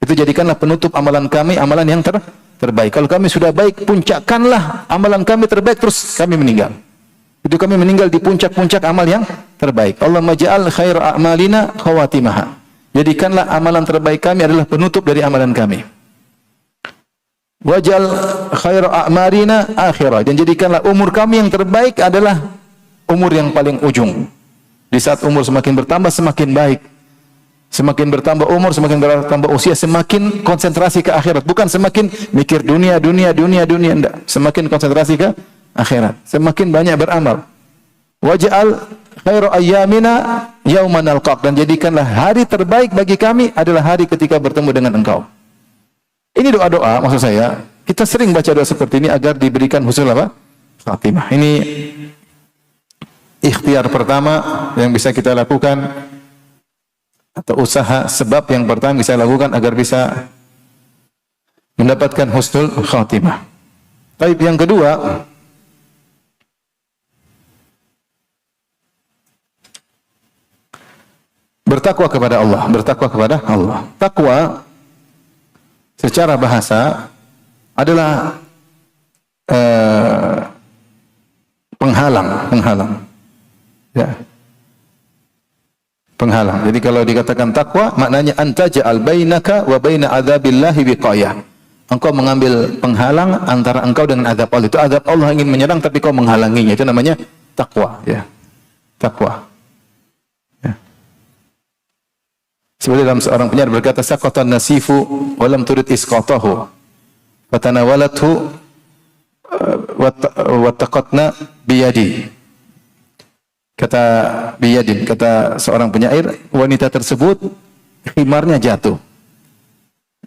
Itu jadikanlah penutup amalan kami, amalan yang terbaik. Kalau kami sudah baik, puncakkanlah amalan kami terbaik, terus kami meninggal. Itu kami meninggal di puncak-puncak amal yang terbaik. Allahumma ja'al khair a'malina khawatimaha. Jadikanlah amalan terbaik kami adalah penutup dari amalan kami. Waj'al khair a'marina akhirah. Dan jadikanlah umur kami yang terbaik adalah umur yang paling ujung. Di saat umur semakin bertambah, semakin baik. Semakin bertambah umur, semakin bertambah usia, semakin konsentrasi ke akhirat. Bukan semakin mikir dunia. Enggak. Semakin konsentrasi ke akhirat. Semakin banyak beramal. Waj'al khairu ayyamina yauman nalqaq. Dan jadikanlah hari terbaik bagi kami adalah hari ketika bertemu dengan engkau. Ini doa-doa, maksud saya, kita sering baca doa seperti ini agar diberikan husnul apa? Khatimah. Ini ikhtiar pertama yang bisa kita lakukan, atau usaha sebab yang pertama bisa lakukan agar bisa mendapatkan husnul khatimah. Baik, yang kedua, bertakwa kepada Allah, bertakwa kepada Allah. Takwa secara bahasa adalah penghalang. Ya. Penghalang. Jadi kalau dikatakan takwa, maknanya anta ja'al bainaka wa baina adzabillahi wiqayah. Engkau mengambil penghalang antara engkau dengan azab Allah. Itu azab Allah ingin menyerang tapi kau menghalanginya. Itu namanya takwa, ya. Takwa. Ya. Seperti dalam seorang penyair berkata, saqatan nasifu wa lam turid isqatahu. Fatanawalathu wa taqatna biyadi. Kata seorang penyair, wanita tersebut khimarnya jatuh.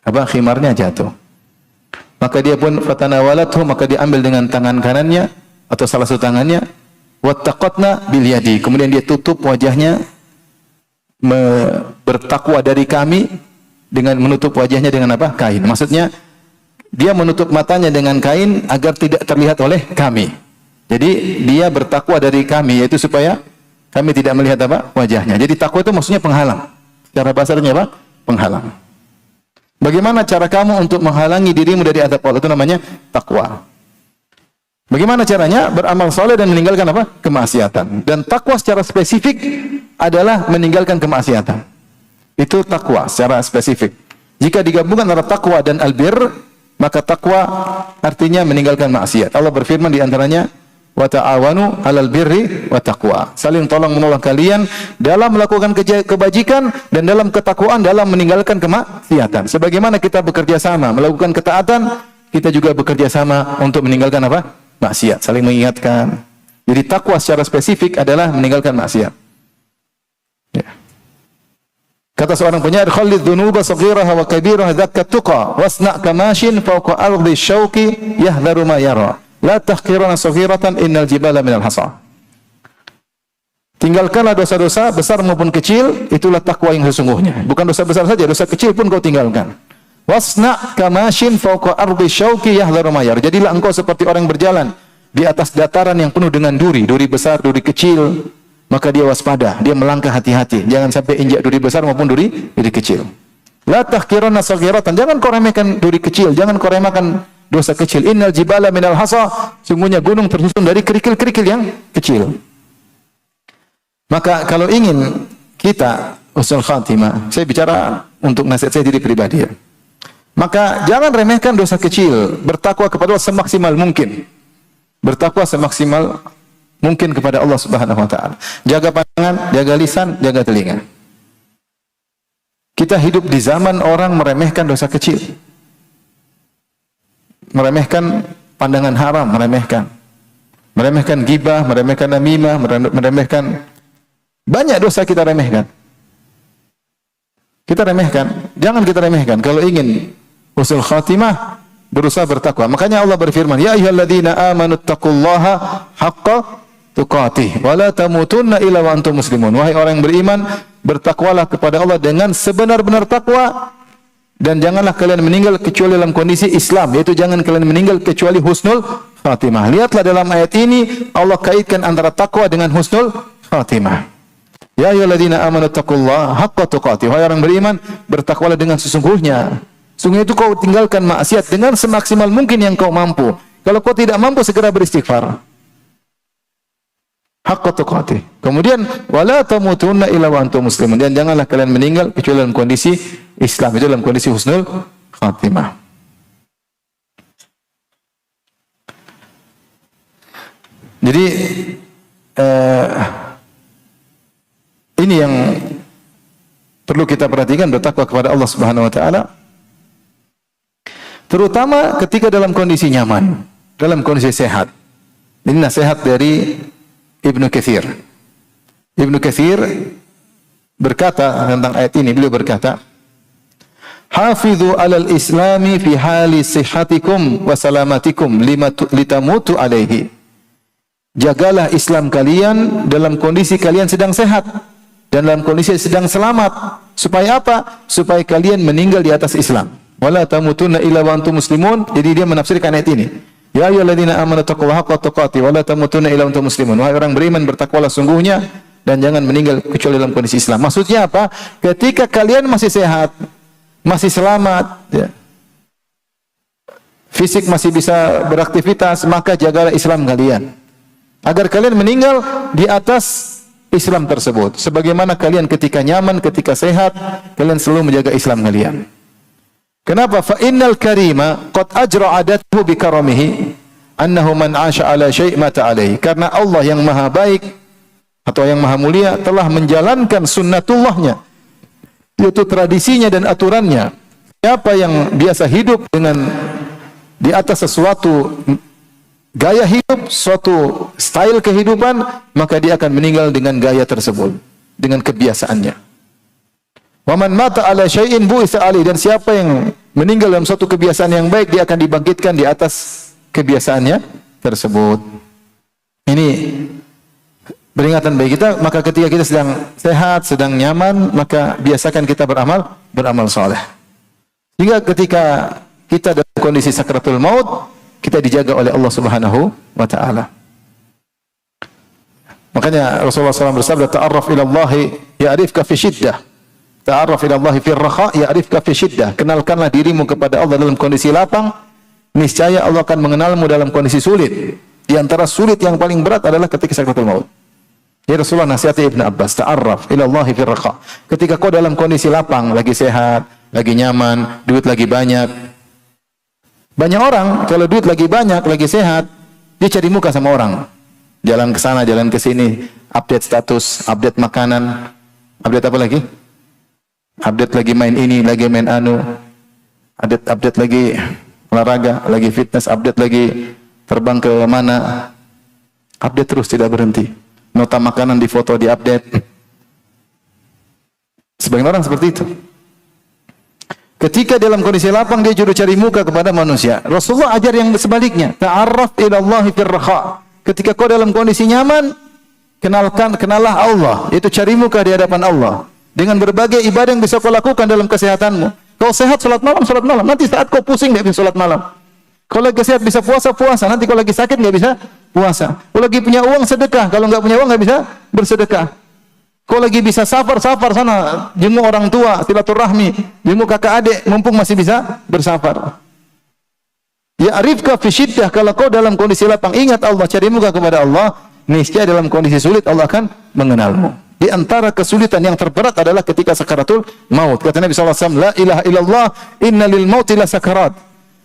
Khimarnya jatuh. Maka dia pun fatanawalathu, maka dia ambil dengan tangan kanannya atau salah satu tangannya, wattaqatna bil yadi. Kemudian dia tutup wajahnya, bertakwa dari kami dengan menutup wajahnya dengan kain. Maksudnya dia menutup matanya dengan kain agar tidak terlihat oleh kami. Jadi dia bertakwa dari kami, yaitu supaya kami tidak melihat wajahnya. Jadi takwa itu maksudnya penghalang. Secara bahasanya penghalang. Bagaimana cara kamu untuk menghalangi dirimu dari azab Allah? Itu namanya takwa. Bagaimana caranya? Beramal soleh dan meninggalkan kemaksiatan. Dan takwa secara spesifik adalah meninggalkan kemaksiatan. Itu takwa secara spesifik. Jika digabungkan antara takwa dan albir, maka takwa artinya meninggalkan maksiat. Allah berfirman di antaranya, wa ta'awanu 'alal birri wa taqwa. Saling tolong menolong kalian dalam melakukan kebajikan dan dalam ketakwaan, dalam meninggalkan kemaksiatan. Sebagaimana kita bekerja sama melakukan ketaatan, kita juga bekerja sama untuk meninggalkan maksiat, saling mengingatkan. Jadi takwa secara spesifik adalah meninggalkan maksiat. Ya. Kata seorang penyair, khalid dhunuba saghiraha wa kabiraha dzakka tuqa wasna' kamashin fawqa ardi syauqi yahdharu ma yara. La tahqirana saghiratan innal jibala minal hasa. Tinggalkanlah dosa-dosa besar maupun kecil, itulah takwa yang sesungguhnya. Bukan dosa besar saja, dosa kecil pun kau tinggalkan. Wasna' kamashin fawqa ardi syauqi yahdharu ma yara. Jadilah engkau seperti orang berjalan di atas dataran yang penuh dengan duri besar, duri kecil, maka dia waspada, dia melangkah hati-hati. Jangan sampai injak duri besar maupun duri kecil. La tahqirana saghiratan. Jangan kau remehkan duri kecil, jangan kau remehkan dosa kecil. Innal jibala minal hasa. Sungguhnya gunung tersusun dari kerikil-kerikil yang kecil. Maka kalau ingin kita husnul khatimah, saya bicara untuk nasihat saya diri pribadi ya. Maka jangan remehkan dosa kecil, bertakwa kepada Allah semaksimal mungkin. Bertakwa semaksimal mungkin kepada Allah Subhanahu wa taala. Jaga pandangan, jaga lisan, jaga telinga. Kita hidup di zaman orang meremehkan dosa kecil. Meremehkan pandangan haram, meremehkan ghibah, meremehkan namimah, meremehkan banyak dosa kita remehkan. Kita remehkan, jangan kita remehkan. Kalau ingin husnul khatimah, berusaha bertakwa. Makanya Allah berfirman, ya ayyuhalladzina amanu taqullaha haqqa tuqatih wa la tamutunna illa wa antum muslimun. Wahai orang yang beriman, bertakwalah kepada Allah dengan sebenar-benar takwa. Dan janganlah kalian meninggal kecuali dalam kondisi Islam, yaitu jangan kalian meninggal kecuali husnul khatimah. Lihatlah dalam ayat ini Allah kaitkan antara takwa dengan husnul khatimah. Ya ayyuhalladzina amanu taqullaha haqqa tuqatih. Wahai orang beriman, bertakwalah dengan sesungguhnya. Sungguh itu kau tinggalkan maksiat dengan semaksimal mungkin yang kau mampu. Kalau kau tidak mampu, segera beristighfar. Haqqa tuqatih. Kemudian wala tamutunna illa wa antum muslimun. Dan janganlah kalian meninggal kecuali dalam kondisi Islam, itu dalam kondisi husnul khatimah. Jadi ini yang perlu perlu kita perhatikan, bertakwa kepada Allah Subhanahu wa taala. Terutama ketika dalam kondisi nyaman, dalam kondisi sehat. Ini nasihat dari Ibnu Katsir. Ibnu Katsir berkata tentang ayat ini, beliau berkata, "Hafidhu 'alal islami fi hali sihhatikum wa salamatikum litamutu alaihi." Jagalah Islam kalian dalam kondisi kalian sedang sehat dan dalam kondisi sedang selamat. Supaya apa? Supaya kalian meninggal di atas Islam. Wala tamutunna illa wa antum muslimun. Jadi dia menafsirkan ayat ini. Ya ayyuhalladzina amanu taqullaha haqqa tuqatih wa la tamutunna illa wa antum muslimun. Wahai orang beriman, bertakwalah sungguhnya dan jangan meninggal kecuali dalam kondisi Islam. Maksudnya apa? Ketika kalian masih sehat, masih selamat, ya, fisik masih bisa beraktivitas, maka jagalah Islam kalian. Agar kalian meninggal di atas Islam tersebut. Sebagaimana kalian ketika nyaman, ketika sehat, kalian selalu menjaga Islam kalian. Kenapa? Fa innal karima qad ajra adatuhu bi karamihi annahu man 'asha 'ala syai' mata 'alaihi. Karena Allah yang Maha Baik atau yang Maha Mulia telah menjalankan sunnatullahnya, yaitu tradisinya dan aturannya. Siapa yang biasa hidup dengan di atas sesuatu gaya hidup, suatu style kehidupan, maka dia akan meninggal dengan gaya tersebut, dengan kebiasaannya. Wa man mata 'ala syai'in bu'itsa 'alaihi, dan siapa yang meninggal dalam suatu kebiasaan yang baik, dia akan dibangkitkan di atas kebiasaannya tersebut. Ini peringatan bagi kita. Maka ketika kita sedang sehat, sedang nyaman, maka biasakan kita beramal saleh. Hingga ketika kita dalam kondisi sakratul maut, kita dijaga oleh Allah Subhanahu wa taala. Makanya Rasulullah SAW bersabda, ta'arraf ila Allah ya'rifka fi syiddah. Ta'arraf ila Allah fi raha ya'rifka fi syiddah. Kenalkanlah dirimu kepada Allah dalam kondisi lapang, niscaya Allah akan mengenalmu dalam kondisi sulit. Di antara sulit yang paling berat adalah ketika sakratul maut. Ya Rasulullah nasihati Ibnu Abbas, ta'arraf ila Allah fi raha. Ketika kau dalam kondisi lapang, lagi sehat, lagi nyaman, duit lagi banyak. Banyak orang kalau duit lagi banyak, lagi sehat, dia cari muka sama orang. Jalan ke sana, jalan ke sini, update status, update makanan, update apa lagi? Update lagi main ini, lagi main anu, update lagi olahraga, lagi fitness, update lagi terbang ke mana, update terus tidak berhenti. Nota makanan di foto, di update. Sebagian orang seperti itu. Ketika dalam kondisi lapang, dia juru cari muka kepada manusia. Rasulullah ajar yang sebaliknya. Ta'arraf ila Allah fir raha. Ketika kau dalam kondisi nyaman, kenalah Allah. Itu cari muka di hadapan Allah. Dengan berbagai ibadah yang bisa kau lakukan dalam kesehatanmu. Kau sehat, salat malam, salat malam. Nanti saat kau pusing, tidak bisa salat malam. Kau lagi sehat, bisa puasa, puasa. Nanti kau lagi sakit, tidak bisa puasa. Kau lagi punya uang, sedekah. Kalau nggak punya uang, nggak bisa bersedekah. Kau lagi bisa safar sana, jenguk orang tua, silaturahmi, jenguk kakak adik, mumpung masih bisa bersafar. Ya arifka fi syiddah, kalau kau dalam kondisi lapang, ingat Allah, cari muka kepada Allah, niscaya dalam kondisi sulit Allah akan mengenalmu. Di antara kesulitan yang terberat adalah ketika sakaratul maut. Kata Nabi SAW, la ilaha illallah, inna lil mauti la sakarat.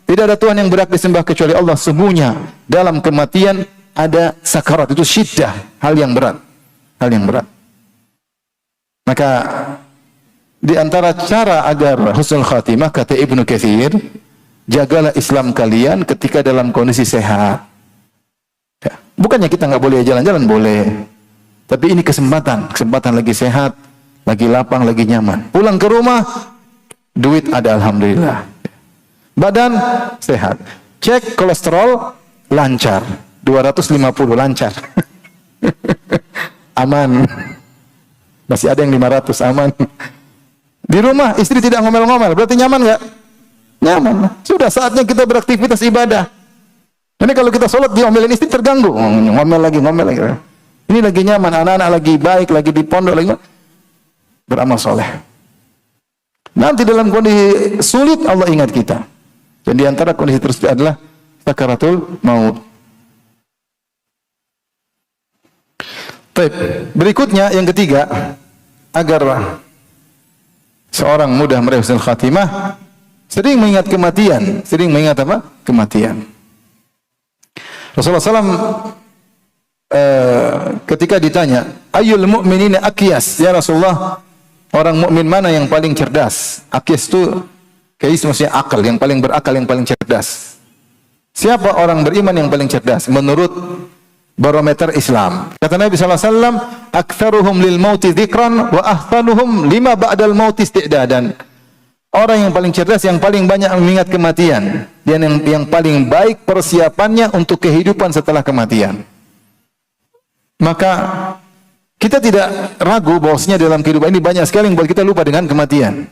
Tidak ada Tuhan yang berhak disembah kecuali Allah. Sungguhnya dalam kematian ada sakarat, itu syiddah, hal yang berat. Hal yang berat. Maka di antara cara agar husnul khatimah, kata Ibnu Katsir, jagalah Islam kalian ketika dalam kondisi sehat. Ya. Bukannya kita nggak boleh jalan-jalan, boleh. Tapi ini kesempatan lagi sehat, lagi lapang, lagi nyaman. Pulang ke rumah, duit ada alhamdulillah. Badan sehat. Cek kolesterol lancar, 250 lancar. Aman. Masih ada yang 500, aman. Di rumah istri tidak ngomel-ngomel, berarti nyaman nggak? Nyaman. Sudah saatnya kita beraktivitas ibadah. Ini kalau kita sholat diomelin istri terganggu, ngomel lagi. Ini lagi nyaman, anak-anak lagi baik, lagi di pondok, lagi beramal soleh. Nanti dalam kondisi sulit Allah ingat kita. Dan di antara kondisi tersebut adalah sakaratul maut. Berikutnya yang ketiga, agar seorang mudah meraih husnul khatimah, sering mengingat kematian. Sering mengingat apa? Kematian. Rasulullah SAW ketika ditanya, ayyul mu'minina akyas, ya Rasulullah, Orang mukmin mana yang paling cerdas? Aqis itu kais maksudnya akal, yang paling berakal, yang paling cerdas. Siapa orang beriman yang paling cerdas menurut barometer Islam? Kata Nabi sallallahu alaihi wasallam, "Aktsaruhum lil mauti dzikran wa ahsanuhum lima ba'dal mauti isti'dadan." Orang yang paling cerdas, yang paling banyak mengingat kematian, dan yang paling baik persiapannya untuk kehidupan setelah kematian. Maka kita tidak ragu bahwasanya dalam kehidupan ini banyak sekali yang buat kita lupa dengan kematian.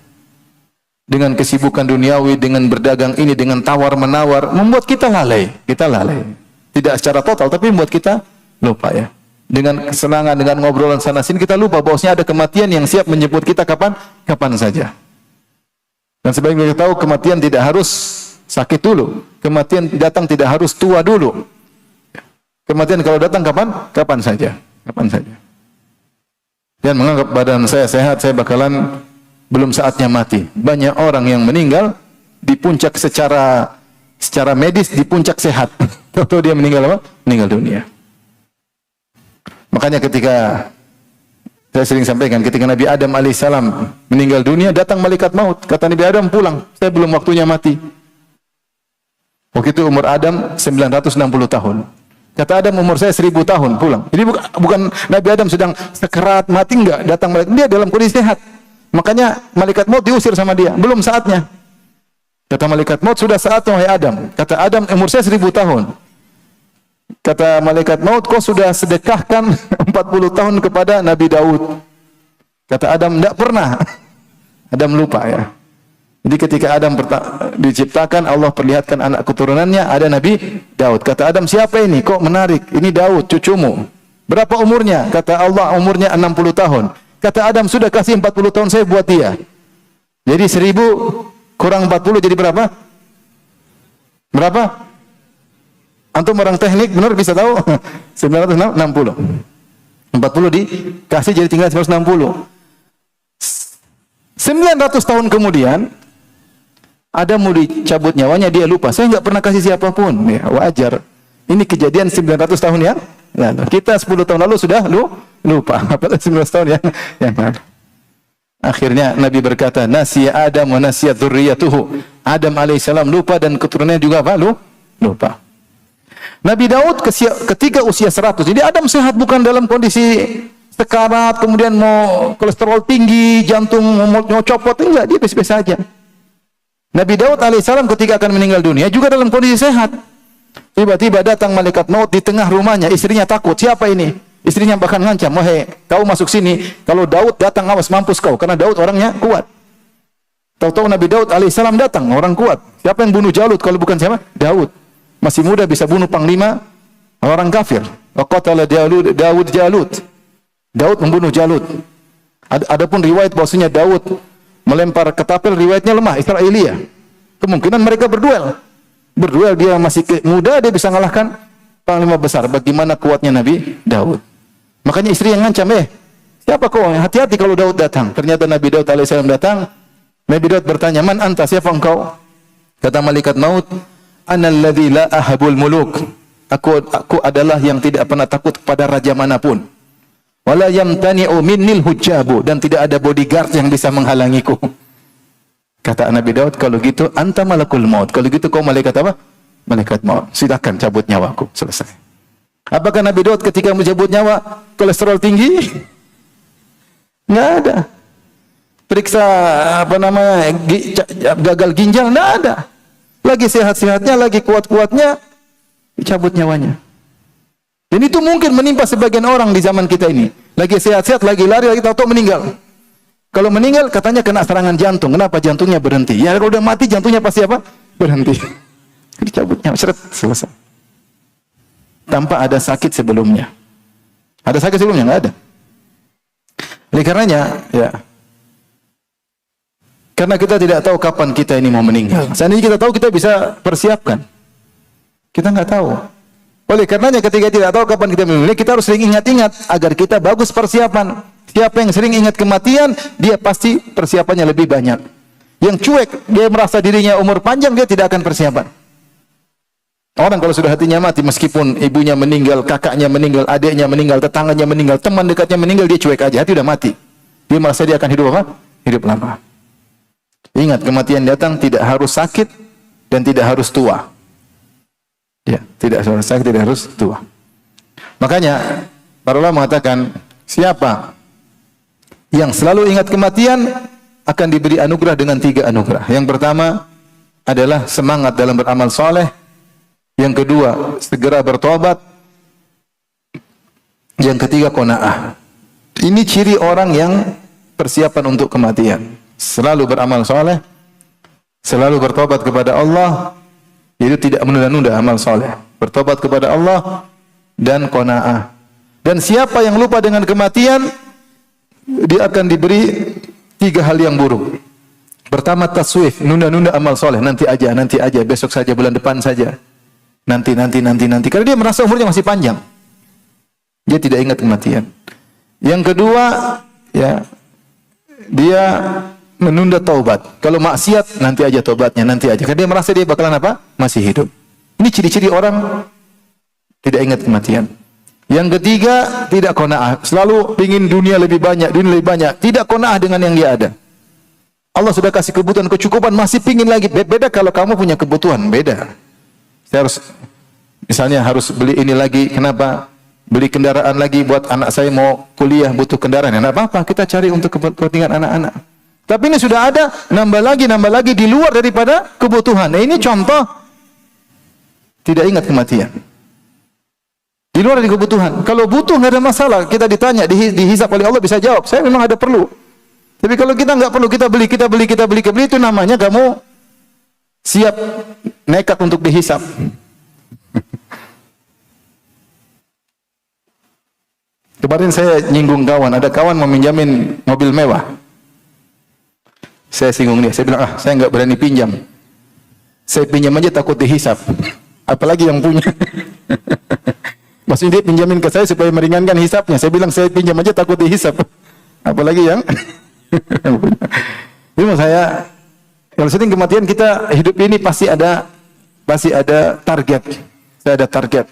Dengan kesibukan duniawi, dengan berdagang ini, dengan tawar-menawar, membuat kita lalai. Kita lalai. Tidak secara total, tapi membuat kita lupa ya. Dengan kesenangan, dengan ngobrolan sana-sini, kita lupa bahwasanya ada kematian yang siap menjemput kita kapan saja. Dan sebagai kita tahu, kematian tidak harus sakit dulu. Kematian datang tidak harus tua dulu. Kematian kalau datang kapan saja. Kapan saja. Dan menganggap badan saya sehat, saya bakalan belum saatnya mati. Banyak orang yang meninggal di puncak secara medis, di puncak sehat. Tahu dia meninggal apa? Meninggal dunia. Makanya ketika saya sering sampaikan, ketika Nabi Adam alaihissalam meninggal dunia, datang malaikat maut. Kata Nabi Adam, pulang, saya belum waktunya mati. Waktu itu umur Adam 960 tahun. Kata Adam, umur saya 1000 tahun, pulang. Jadi bukan Nabi Adam sedang sekarat mati, enggak. Datang malaikat, dia dalam kondisi sehat. Makanya malaikat maut diusir sama dia, belum saatnya. Kata malaikat maut, sudah saatnya wahai Adam. Kata Adam, umur saya 1000 tahun. Kata malaikat maut, kau sudah sedekahkan 40 tahun kepada Nabi Daud. Kata Adam, tidak pernah. Adam lupa ya. Jadi ketika Adam diciptakan, Allah perlihatkan anak keturunannya, ada Nabi Daud. Kata Adam, siapa ini? Kok menarik? Ini Daud, cucumu. Berapa umurnya? Kata Allah, umurnya 60 tahun. Kata Adam, sudah kasih 40 tahun saya buat dia. Jadi 1000 kurang 40 jadi berapa? Berapa? Antum orang teknik benar bisa tahu? 960. 40 dikasih jadi tinggal 160. 900 tahun kemudian Adam mau dicabut nyawanya, dia lupa. Saya nggak pernah kasih siapapun. Ya, wajar. Ini kejadian 900 tahun yang lalu. Kita 10 tahun lalu sudah lupa. Apalagi 19 tahun yang lalu. Akhirnya Nabi berkata, "Nasiya Adam wa nasiya dzurriyyatuhu." Adam alaihissalam lupa dan keturunannya juga apa? Lupa. Nabi Daud ketika usia 100. Jadi Adam sehat, bukan dalam kondisi sekarat, kemudian mau kolesterol tinggi, jantung mau copot, enggak, dia biasa-biasa saja. Nabi Daud alaihissalam ketika akan meninggal dunia juga dalam kondisi sehat. Tiba-tiba datang malaikat maut di tengah rumahnya, istrinya takut. Siapa ini? Istrinya bahkan ngancam, "Wahai, kau masuk sini, kalau Daud datang awas mampus kau," karena Daud orangnya kuat. Tahu-tahu Nabi Daud alaihissalam datang, orang kuat. Siapa yang bunuh Jalut kalau bukan siapa? Daud. Masih muda bisa bunuh panglima orang kafir. Wa qatala Daud Jalut. Daud membunuh Jalut. Adapun riwayat bahwasanya Daud melempar ketapel, riwayatnya lemah, Israiliyah. Kemungkinan mereka berduel. Dia masih muda, dia bisa mengalahkan panglima besar. Bagaimana kuatnya Nabi Daud. Makanya istri yang ngancam, siapa kau? Hati-hati kalau Daud datang. Ternyata Nabi Daud alaihissalam datang. Nabi Daud bertanya, "Man anta? Siapa engkau?" Kata malaikat maut, "Ana alladzi la ahabul muluk." Aku adalah yang tidak pernah takut kepada raja manapun. Wala yamtani'u minnil hujabu, dan tidak ada bodyguard yang bisa menghalangiku. Kata Nabi Daud, "Kalau gitu anta malakul maut." Kalau gitu kau malaikat apa? Malaikat maut. Silakan cabut nyawaku. Selesai. Apakah Nabi Daud ketika mencabut nyawa kolesterol tinggi? Enggak ada. Periksa gagal ginjal, enggak ada. Lagi sehat-sehatnya, lagi kuat-kuatnya, dicabut nyawanya. Dan itu mungkin menimpa sebagian orang di zaman kita ini. Lagi sehat-sehat, lagi lari, lagi tahu-tahu meninggal. Kalau meninggal katanya kena serangan jantung. Kenapa jantungnya berhenti? Ya kalau udah mati jantungnya pasti apa? Berhenti. Dicabutnya, seret, selesai. Tanpa ada sakit sebelumnya. Ada sakit sebelumnya? Nggak ada. Oleh karenanya, ya. Karena kita tidak tahu kapan kita ini mau meninggal. Seandainya kita tahu, kita bisa persiapkan. Kita nggak tahu. Oleh karenanya ketika tidak tahu kapan kita meninggal, kita harus sering ingat-ingat agar kita bagus persiapan. Siapa yang sering ingat kematian, dia pasti persiapannya lebih banyak. Yang cuek, dia merasa dirinya umur panjang, dia tidak akan persiapan. Orang kalau sudah hatinya mati, meskipun ibunya meninggal, kakaknya meninggal, adiknya meninggal, tetangganya meninggal, teman dekatnya meninggal, dia cuek aja, hati udah mati. Dia merasa dia akan hidup apa? Hidup lama. Ingat, kematian datang tidak harus sakit dan tidak harus tua. Ya, tidak harus sakit, tidak harus tua. Makanya para ulama mengatakan, siapa yang selalu ingat kematian akan diberi anugerah dengan 3 anugerah. Yang pertama adalah semangat dalam beramal soleh. Yang kedua, segera bertobat. Yang ketiga, qanaah. Ini ciri orang yang persiapan untuk kematian. Selalu beramal soleh, selalu bertobat kepada Allah, yaitu tidak menunda-nunda amal soleh. Bertobat kepada Allah dan qanaah. Dan siapa yang lupa dengan kematian, dia akan diberi 3 hal yang buruk. Pertama, taswif, nunda-nunda amal soleh, nanti aja, besok saja, bulan depan saja. Nanti. Karena dia merasa umurnya masih panjang. Dia tidak ingat kematian. Yang kedua, ya, dia menunda taubat. Kalau maksiat, nanti aja taubatnya, nanti aja. Karena dia merasa dia bakalan apa? Masih hidup. Ini ciri-ciri orang tidak ingat kematian. Yang ketiga, tidak qanaah. Selalu ingin dunia lebih banyak. Tidak qanaah dengan yang dia ada. Allah sudah kasih kebutuhan, kecukupan, masih pingin lagi. Beda kalau kamu punya kebutuhan, beda. Saya harus, misalnya harus beli ini lagi. Kenapa? Beli kendaraan lagi buat anak saya mau kuliah, butuh kendaraan. Tidak apa-apa, kita cari untuk kepentingan anak-anak. Tapi ini sudah ada, nambah lagi di luar daripada kebutuhan. Nah, ini contoh tidak ingat kematian. Di luar dari kebutuhan. Kalau butuh nggak ada masalah. Kita ditanya, dihisap oleh Allah bisa jawab. Saya memang ada perlu. Tapi kalau kita nggak perlu, kita beli, itu namanya kamu siap nekat untuk dihisap. Kemarin saya nyinggung kawan, ada kawan mau minjamin mobil mewah. Saya singgung dia, saya bilang, saya nggak berani pinjam. Saya pinjam aja takut dihisap. Apalagi yang punya. Maksudnya dia pinjamin ke saya supaya meringankan hisapnya. Saya bilang, saya pinjam aja takut dihisap. Apalagi yang punya. Jadi maksud saya, kalau sering kematian kita hidup ini pasti ada target. Saya ada target.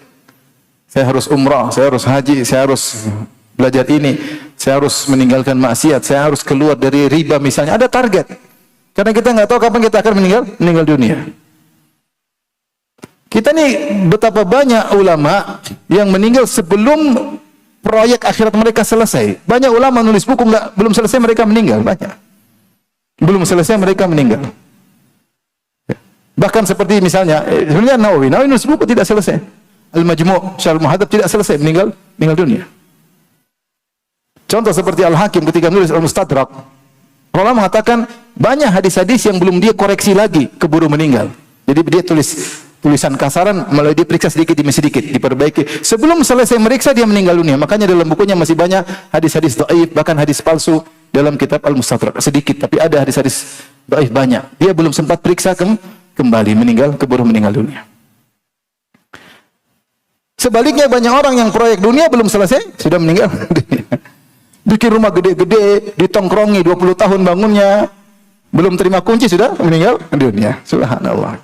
Saya harus umrah, saya harus haji, saya harus belajar ini, saya harus meninggalkan maksiat, saya harus keluar dari riba misalnya. Ada target. Karena kita nggak tahu kapan kita akan meninggal dunia. Kita nih betapa banyak ulama yang meninggal sebelum proyek akhirat mereka selesai. Banyak ulama nulis buku belum selesai mereka meninggal, banyak. Belum selesai mereka meninggal. Bahkan seperti misalnya, sebenarnya Nawawi nulis buku tidak selesai. Al-Majmu' Syarh Muhadzab tidak selesai, meninggal dunia. Contoh seperti Al-Hakim ketika menulis Al-Mustadrak, ulama mengatakan banyak hadis-hadis yang belum dia koreksi lagi, keburu meninggal. Jadi dia tulisan kasaran, malah dia periksa sedikit demi sedikit, diperbaiki. Sebelum selesai meriksa dia meninggal dunia. Makanya dalam bukunya masih banyak hadis-hadis dhaif, bahkan hadis palsu dalam kitab Al-Mustadrak. Sedikit, tapi ada hadis-hadis dhaif banyak. Dia belum sempat periksa kembali, keburu meninggal dunia. Sebaliknya banyak orang yang proyek dunia belum selesai, sudah meninggal dunia. Bikin rumah gede-gede, ditongkrongi 20 tahun bangunnya, belum terima kunci sudah meninggal dunia. Subhanallah.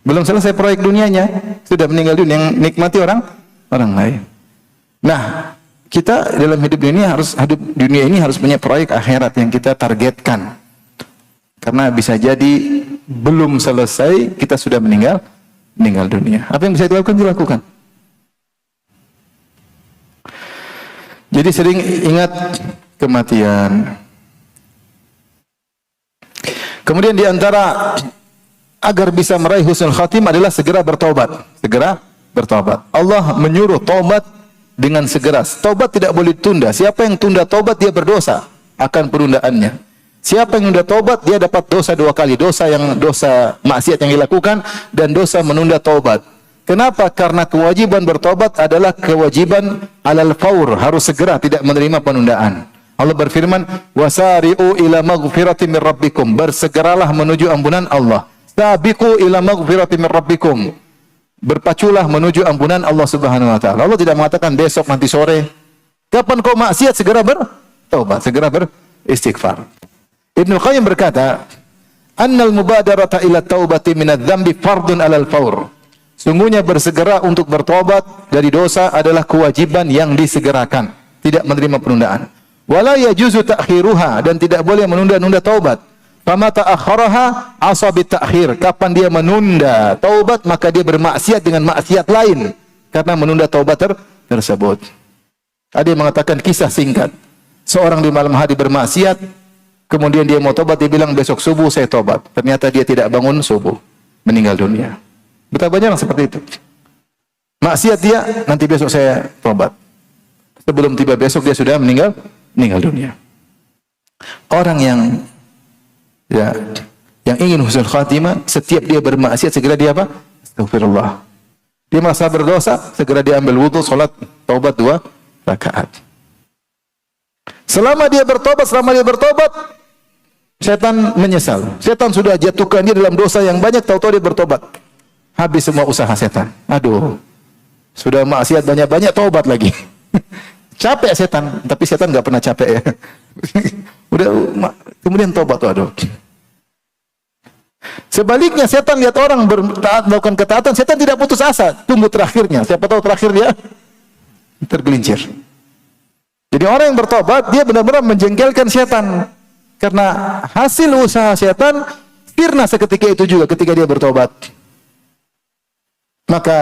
Belum selesai proyek dunianya, sudah meninggal dunia. Yang nikmati orang lain. Nah, kita dalam hidup dunia ini harus punya proyek akhirat yang kita targetkan. Karena bisa jadi belum selesai kita sudah meninggal dunia. Apa yang bisa dilakukan? Jadi sering ingat kematian. Kemudian di antara agar bisa meraih husnul khatim adalah segera bertobat. Allah menyuruh tobat dengan segera. Tobat tidak boleh ditunda. Siapa yang tunda tobat dia berdosa akan penundaannya. Siapa yang menunda tobat dia dapat dosa 2 kali, dosa maksiat yang dilakukan dan dosa menunda tobat. Kenapa? Karena kewajiban bertobat adalah kewajiban alal faur, harus segera, tidak menerima penundaan. Allah berfirman, "Wasari'u ila maghfiratin min rabbikum." Bersegeralah menuju ampunan Allah. Sabiqu ila maghfiratin min rabbikum. Berpaculah menuju ampunan Allah Subhanahu wa taala. Allah tidak mengatakan besok, nanti sore. Kapan kau maksiat segera bertobat, segera beristighfar. Ibnu Qayyim berkata, "Annal mubadarata ila taubati minadz-dzambi fardun 'alal faur." Sungguhnya bersegera untuk bertobat dari dosa adalah kewajiban yang disegerakan, tidak menerima penundaan. Wala yajuzu ta'khiruha, dan tidak boleh menunda-nunda taubat. Fama ta'akhkharaha asabit ta'khir. Kapan dia menunda taubat, maka dia bermaksiat dengan maksiat lain karena menunda taubat tersebut. Ada yang mengatakan kisah singkat. Seorang di malam hari bermaksiat, kemudian dia mau tobat, dia bilang besok subuh saya tobat. Ternyata dia tidak bangun subuh, meninggal dunia. Betapa banyak seperti itu. Maksiat dia, nanti besok saya tobat. Sebelum tiba besok dia sudah meninggal dunia. Orang yang ingin husnul khatimah, setiap dia bermaksiat segera dia apa? Astagfirullah. Dia merasa berdosa, segera dia ambil wudu, salat taubat 2 rakaat. Selama dia bertobat, setan menyesal. Setan sudah jatuhkan dia dalam dosa yang banyak, tahu-tahu dia bertobat. Habis semua usaha setan. Aduh, sudah maksiat banyak-banyak, taubat lagi. Capek setan, tapi setan nggak pernah capek ya. Kemudian tobat tuh, aduh. Sebaliknya setan lihat orang melakukan ketaatan, setan tidak putus asa, tunggu terakhirnya. Siapa tahu terakhir dia tergelincir. Jadi orang yang bertobat, dia benar-benar menjengkelkan setan. Karena hasil usaha setan sirna seketika itu juga ketika dia bertobat. Maka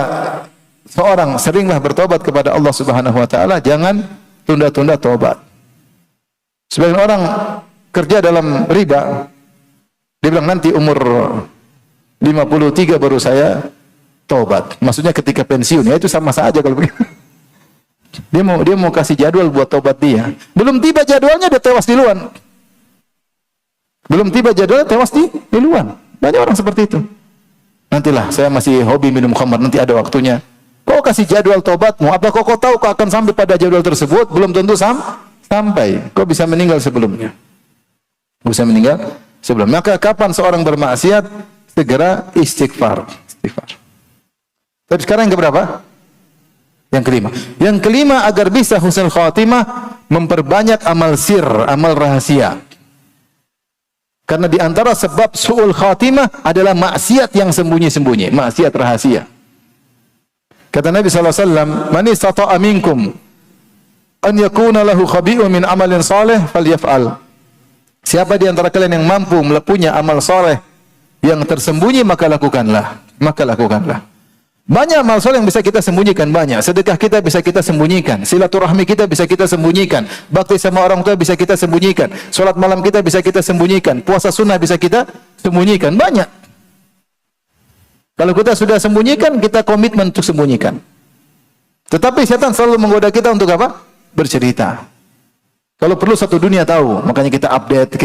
seorang seringlah bertobat kepada Allah Subhanahu wa taala, jangan tunda-tunda tobat. Sebagian orang kerja dalam riba, dia bilang nanti umur 53 baru saya tobat. Maksudnya ketika pensiun, ya itu sama saja kalau begitu. Dia mau kasih jadwal buat tobat dia. Belum tiba jadwalnya dia tewas duluan. Belum tiba jadwalnya tewas duluan. Banyak orang seperti itu. Nantilah, saya masih hobi minum khamar, nanti ada waktunya. Kau kasih jadwal tobatmu, apa kau tahu kau akan sampai pada jadwal tersebut? Belum tentu sampai. Kau bisa meninggal sebelumnya. Bisa meninggal sebelum. Maka kapan seorang bermaksiat, segera istighfar. Tapi sekarang yang keberapa? Yang kelima. Yang kelima, agar bisa husnul khatimah, memperbanyak amal sir, amal rahasia. Karena di antara sebab su'ul khatimah adalah maksiat yang sembunyi-sembunyi, maksiat rahasia. Kata Nabi SAW, "Man istata'a minkum an yakuna lahu khabi'un min amalin salih falyaf'al." Siapa di antara kalian yang mampu punya amal saleh yang tersembunyi, maka lakukanlah. Banyak amal saleh yang bisa kita sembunyikan, banyak. Sedekah kita bisa kita sembunyikan, silaturahmi kita bisa kita sembunyikan, bakti sama orang tua bisa kita sembunyikan, salat malam kita bisa kita sembunyikan, puasa sunnah bisa kita sembunyikan, banyak. Kalau kita sudah sembunyikan, kita komitmen untuk sembunyikan. Tetapi setan selalu menggoda kita untuk apa? Bercerita. Kalau perlu satu dunia tahu, makanya kita update,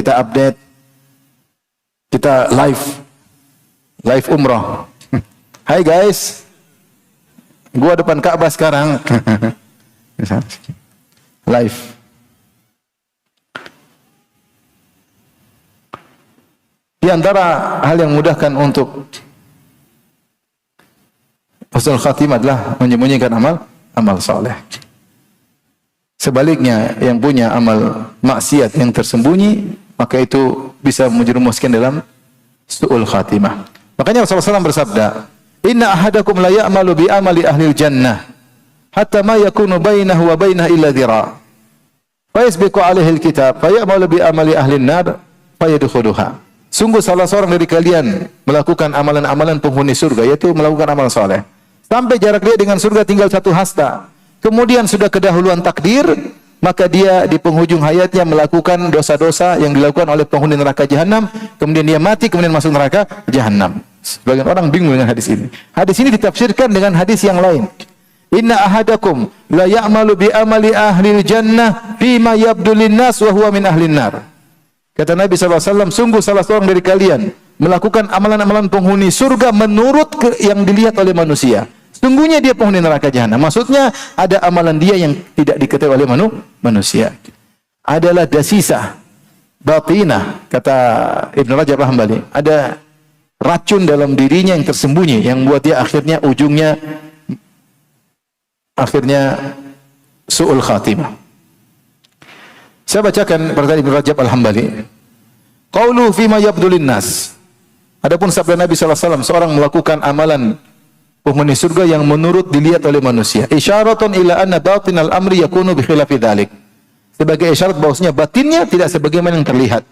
kita live umrah. Hai guys, gua depan Ka'bah sekarang. Live. Di antara hal yang memudahkan untuk husnul khatimah adalah menyembunyikan amal saleh. Sebaliknya, yang punya amal maksiat yang tersembunyi, maka itu bisa menjerumuskan dalam su'ul khatimah. Makanya Rasulullah SAW bersabda, "Inna ahadakum la ya'malu bi amali ahli jannah hatta ma yakunu bainahu wa bainaha illa dhira'. Fa yasbiqu 'alaihi al-kitab fa ya'malu bi amali ahli an-nar fa yadkhuluha." Sungguh salah seorang dari kalian melakukan amalan-amalan penghuni surga, yaitu melakukan amal saleh, sampai jarak dia dengan surga tinggal 1 hasta. Kemudian sudah kedahuluan takdir, maka dia di penghujung hayatnya melakukan dosa-dosa yang dilakukan oleh penghuni neraka jahanam, kemudian dia mati, kemudian masuk neraka jahanam. Sebagian orang bingung dengan hadis ini. Hadis ini ditafsirkan dengan hadis yang lain. Inna ahadakum la ya'malu bi amali ahli jannah fima yabdu linnas wa huwa min ahli nar. Kata Nabi SAW, sungguh salah seorang dari kalian melakukan amalan-amalan penghuni surga menurut yang dilihat oleh manusia. Sungguhnya dia penghuni neraka jahanam. Maksudnya ada amalan dia yang tidak diketahui oleh manusia. Adalah dasisah batinah, kata Ibn Rajab Al-Hambali. Ada racun dalam dirinya yang tersembunyi, yang buat dia ujungnya su'ul khatimah. Saya bacakan perkataan Ibn Rajab Al-Hambali. Qauluhu fima yabdulin nas. Adapun sabda Nabi SAW, seorang melakukan amalan penghuni surga yang menurut dilihat oleh manusia. Isyaratun ila anna batinal amri yakunu bi khilafi dzalik. sebagai isyarat bahwasanya batinnya tidak sebagaimana yang terlihat.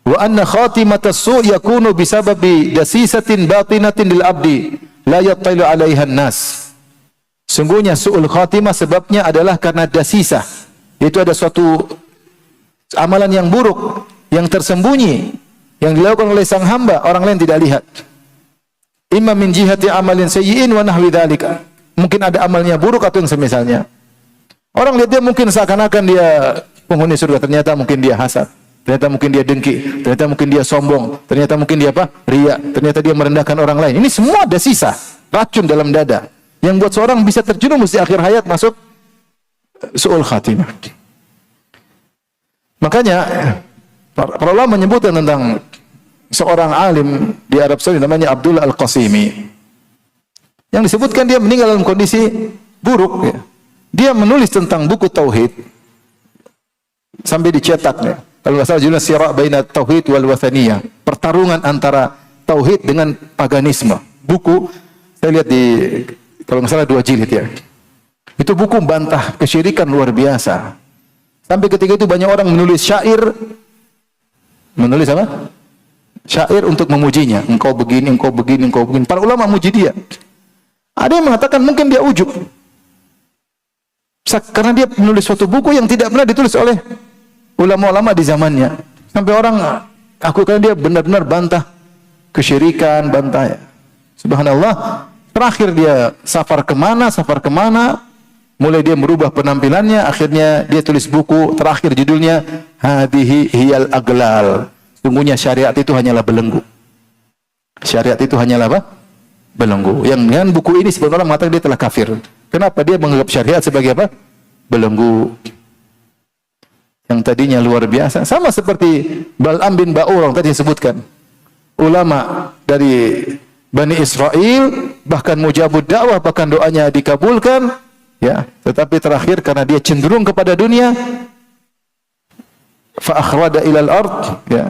Wa anna khatimatas su' yakunu bisababi dasisatin batinatin lil abdi la yattailu 'alaiha an-nas. Sungguhnya su'ul khatimah sebabnya adalah karena dasisah. Itu ada suatu amalan yang buruk, yang tersembunyi, yang dilakukan oleh sang hamba, orang lain tidak lihat. Imma min jihati amalin sayyi'in wa nahwi dzalika. Mungkin ada amalnya buruk atau yang semisalnya. Orang lihat dia mungkin seakan-akan dia penghuni surga, ternyata mungkin dia hasad, ternyata mungkin dia dengki, ternyata mungkin dia sombong, ternyata mungkin dia apa? Riya, ternyata dia merendahkan orang lain. Ini semua ada sisa, racun dalam dada yang buat seorang bisa terjerumus di akhir hayat masuk su'ul khatimah. Makanya para ulama menyebutkan tentang seorang alim di Arab Saudi namanya Abdullah Al-Qasimi. Yang disebutkan dia meninggal dalam kondisi buruk ya. Dia menulis tentang buku tauhid sampai dicetak ya. Kalau nggak salah judulnya Sira' baina tauhid wal wathaniyah, pertarungan antara tauhid dengan paganisme. Buku saya lihat di kalau nggak salah 2 jilid ya. Itu buku membantah kesyirikan luar biasa. Sampai ketika itu banyak orang menulis syair, menulis apa? Syair untuk memujinya. Engkau begini, engkau begini, engkau begini. Para ulama muji dia. Ada yang mengatakan mungkin dia ujub. Karena dia menulis suatu buku yang tidak pernah ditulis oleh ulama-ulama di zamannya. Sampai orang aku karena dia benar-benar bantah kesyirikan, bantah ya. Subhanallah. Terakhir dia safar kemana, mulai dia merubah penampilannya, akhirnya dia tulis buku, terakhir judulnya Hadihi Hiyal Aglal. Sungguhnya syariat itu hanyalah belenggu. Syariat itu hanyalah apa? Belenggu. Yang dengan buku ini sebenarnya orang mengatakan dia telah kafir. Kenapa? Dia menganggap syariat sebagai apa? Belenggu. Yang tadinya luar biasa. Sama seperti Bal'am bin Ba'ur yang tadi disebutkan. Ulama dari Bani Israel, bahkan mujabud dakwah, bahkan doanya dikabulkan. Ya, tetapi terakhir karena dia cenderung kepada dunia, fa akhrada ilal ard, ya.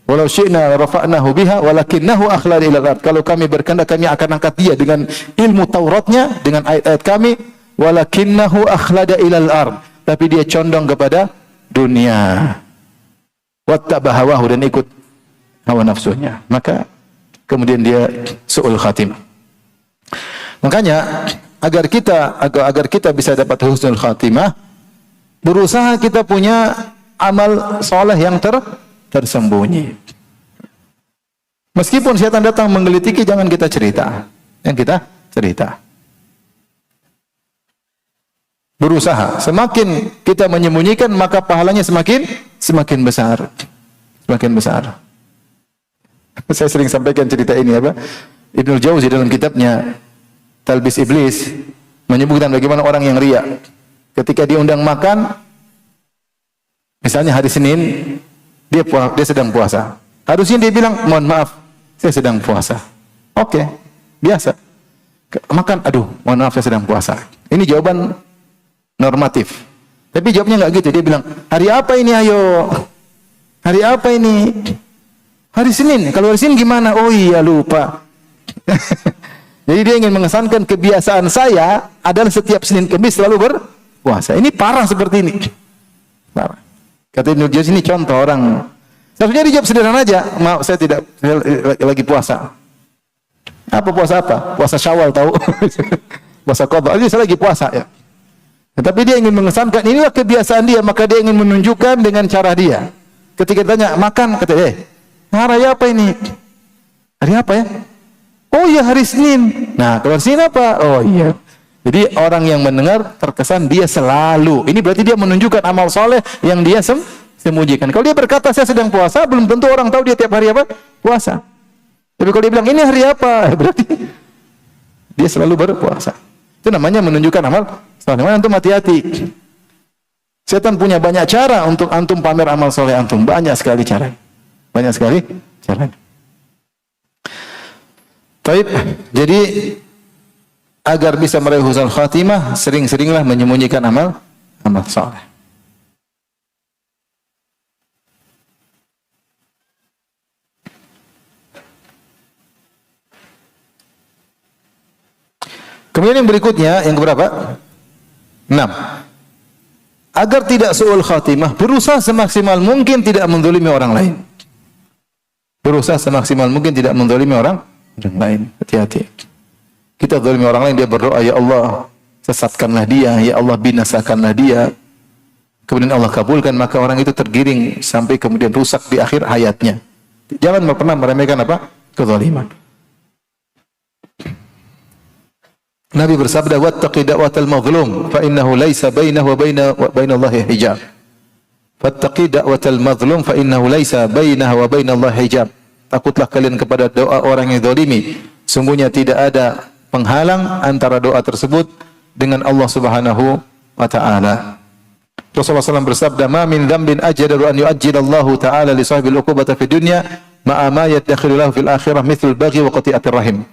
Walau syi'na rafa'nahu biha walakinnahu akhlada ilal ard. Kalau kami berkehendak kami akan angkat dia dengan ilmu Tauratnya, dengan ayat-ayat kami, walakinnahu akhlada ilal ard. Tapi dia condong kepada dunia. Wattaba hawahu, dan ikut hawa nafsunya. Maka kemudian dia su'ul khatimah. Makanya agar kita bisa dapat husnul khatimah, berusaha kita punya amal soleh yang tersembunyi. Meskipun syaitan datang menggelitiki, jangan kita cerita. Yang kita cerita. Berusaha. Semakin kita menyembunyikan, maka pahalanya semakin besar. Semakin besar. Saya sering sampaikan cerita ini apa? Ibnul Jauzi dalam kitabnya Talbis Iblis menyebutkan bagaimana orang yang riya. Ketika diundang makan, misalnya hari Senin, dia sedang puasa. Harusnya dia bilang, mohon maaf, saya sedang puasa. Oke, biasa. Makan, aduh, mohon maaf, saya sedang puasa. Ini jawaban normatif. Tapi jawabnya nggak gitu. Dia bilang, hari apa ini ayo? Hari apa ini? Hari Senin. Kalau hari Senin gimana? Oh iya, lupa. Jadi dia ingin mengesankan kebiasaan saya adalah setiap Senin Kamis selalu berpuasa. Ini parah seperti ini. Parah. Kata Ibnu Jauzi, ini contoh orang. Seharusnya dijawab sederhana aja. Maaf, saya lagi puasa. Apa puasa apa? Puasa Syawal tahu? Puasa Qadha. Dia lagi puasa ya. Tetapi dia ingin mengesankan inilah kebiasaan dia, maka dia ingin menunjukkan dengan cara dia. Ketika ditanya makan, kata hari apa ini? Hari apa ya? Oh iya, hari Senin. Nah, kalau hari Senin apa? Oh iya. Jadi orang yang mendengar terkesan dia selalu. Ini berarti dia menunjukkan amal soleh yang dia sembunyikan. Kalau dia berkata saya sedang puasa, belum tentu orang tahu dia tiap hari apa? Puasa. Tapi kalau dia bilang ini hari apa? Berarti dia selalu berpuasa. Itu namanya menunjukkan amal soleh. Antum hati-hati. Setan punya banyak cara untuk antum pamer amal soleh antum. Banyak sekali cara. Banyak sekali caranya. Baik, jadi agar bisa meraih husnul khatimah, sering-seringlah menyembunyikan amal soleh. Kemudian yang berikutnya, yang keberapa? 6. agar tidak su'ul khatimah, berusaha semaksimal mungkin tidak menzalimi orang lain. Berusaha semaksimal mungkin tidak menzalimi orang lain. Hati-hati. Kita zalimi orang lain, dia berdoa, ya Allah, sesatkanlah dia, ya Allah, binasakanlah dia. Kemudian Allah kabulkan, maka orang itu tergiring sampai kemudian rusak di akhir hayatnya. Jangan pernah meremehkan apa? Kezaliman. Nabi bersabda, wattaqi da'watal mazlum fa innahu laisa bainahu wa bainallahi hijab. Fattaqi da'watal mazlum fa innahu laisa bainahu wa bainallahi hijab. Takutlah kalian kepada doa orang yang zalimi. Sungguhnya tidak ada penghalang antara doa tersebut dengan Allah Subhanahu wa taala. Rasulullah SAW bersabda, "Ma min dzambin ajdaru an yu'ajjilallahu ta'ala li sahibil 'uqubata fid dunya ma'a ma yadakhilu lahu fil akhirah mithlul baghi wa qati'atir rahim."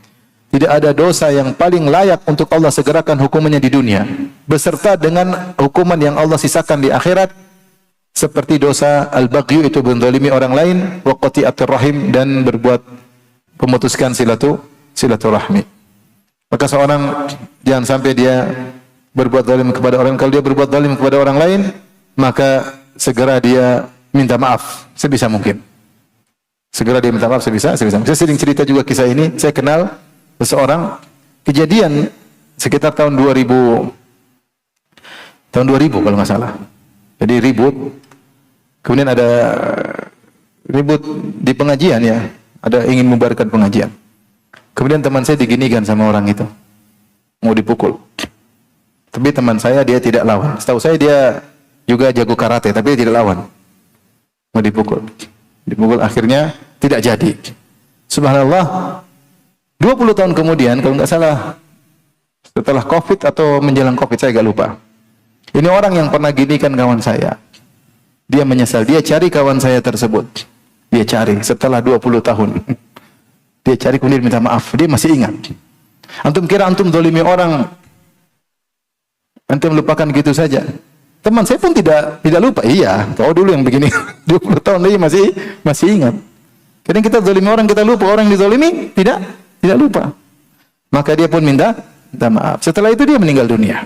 Tidak ada dosa yang paling layak untuk Allah segerakan hukumannya di dunia beserta dengan hukuman yang Allah sisakan di akhirat, seperti dosa al-baghyu, itu menzalimi orang lain, wa qati'atir rahim, dan berbuat pemutuskan silaturahmi. Maka seorang jangan sampai dia berbuat zalim kepada orang. Kalau dia berbuat zalim kepada orang lain, maka segera dia minta maaf sebisa mungkin. Segera dia minta maaf sebisa mungkin. Saya sering cerita juga kisah ini. Saya kenal seseorang, kejadian sekitar tahun 2000 kalau nggak salah. Jadi ribut, kemudian ada ribut di pengajian ya, ada ingin membubarkan pengajian. Kemudian teman saya diginikan sama orang itu, mau dipukul. Tapi teman saya dia tidak lawan. Setahu saya dia juga jago karate, tapi dia tidak lawan. Mau dipukul. Dipukul, akhirnya tidak jadi. Subhanallah, 20 tahun kemudian, kalau nggak salah, setelah COVID atau menjelang COVID, saya agak lupa. Ini orang yang pernah ginikan kawan saya. Dia menyesal, dia cari kawan saya tersebut. Dia cari setelah 20 tahun. Dia cari, kemudian minta maaf. Dia masih ingat. Antum kira antum zalimi orang, antum lupakan gitu saja? Teman saya pun tidak lupa. Iya, kau dulu yang begini. 20 tahun lagi masih ingat. Kadang kita zalimi orang, kita lupa. Orang yang dizalimi tidak lupa. Maka dia pun minta maaf. Setelah itu dia meninggal dunia.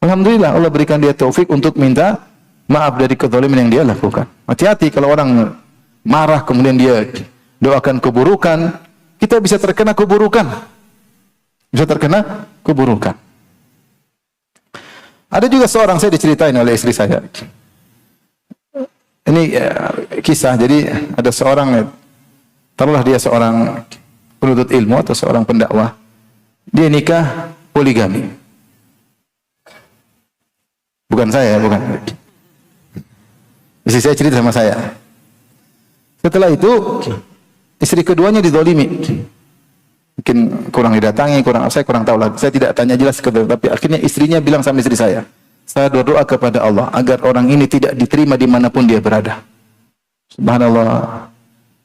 Alhamdulillah, Allah berikan dia taufik untuk minta maaf dari kezaliman yang dia lakukan. Hati-hati kalau orang marah kemudian dia doakan keburukan, kita bisa terkena keburukan. Ada juga seorang, saya diceritain oleh istri saya. Ini kisah, jadi ada seorang, taruhlah dia seorang penuntut ilmu atau seorang pendakwah, dia nikah poligami. Bukan saya, bukan. Istri saya cerita sama saya. Setelah itu, istri keduanya dizalimi. Mungkin kurang didatangi, saya kurang tahu lagi. Saya tidak tanya jelas, tapi akhirnya istrinya bilang sama istri saya berdoa kepada Allah agar orang ini tidak diterima dimanapun dia berada. Subhanallah.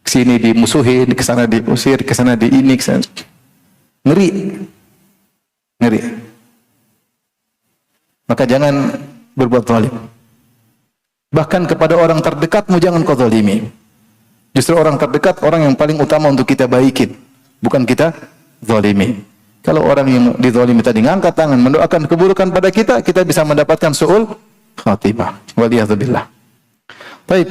Kesini dimusuhin, kesana diusir, kesana di ini, kesana. Ngeri. Maka jangan berbuat zalim. Bahkan kepada orang terdekatmu jangan kau zalimi. Justru orang terdekat, orang yang paling utama untuk kita baikin, bukan kita zalimi. Kalau orang yang dizalimi tadi ngangkat tangan mendoakan keburukan pada kita, kita bisa mendapatkan su'ul khatimah. Waliyadzubillah. Baik.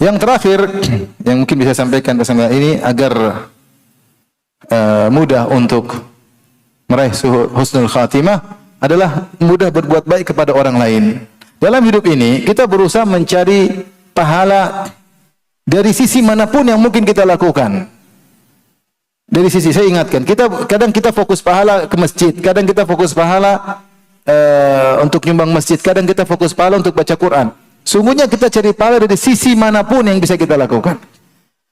Yang terakhir yang mungkin bisa sampaikan bersama ini agar mudah untuk meraih husnul khatimah adalah mudah berbuat baik kepada orang lain. Dalam hidup ini kita berusaha mencari pahala dari sisi manapun yang mungkin kita lakukan. Dari sisi, saya ingatkan, kadang kita fokus pahala ke masjid, kadang kita fokus pahala untuk nyumbang masjid, kadang kita fokus pahala untuk baca Quran. Sungguhnya kita cari pahala dari sisi manapun yang bisa kita lakukan.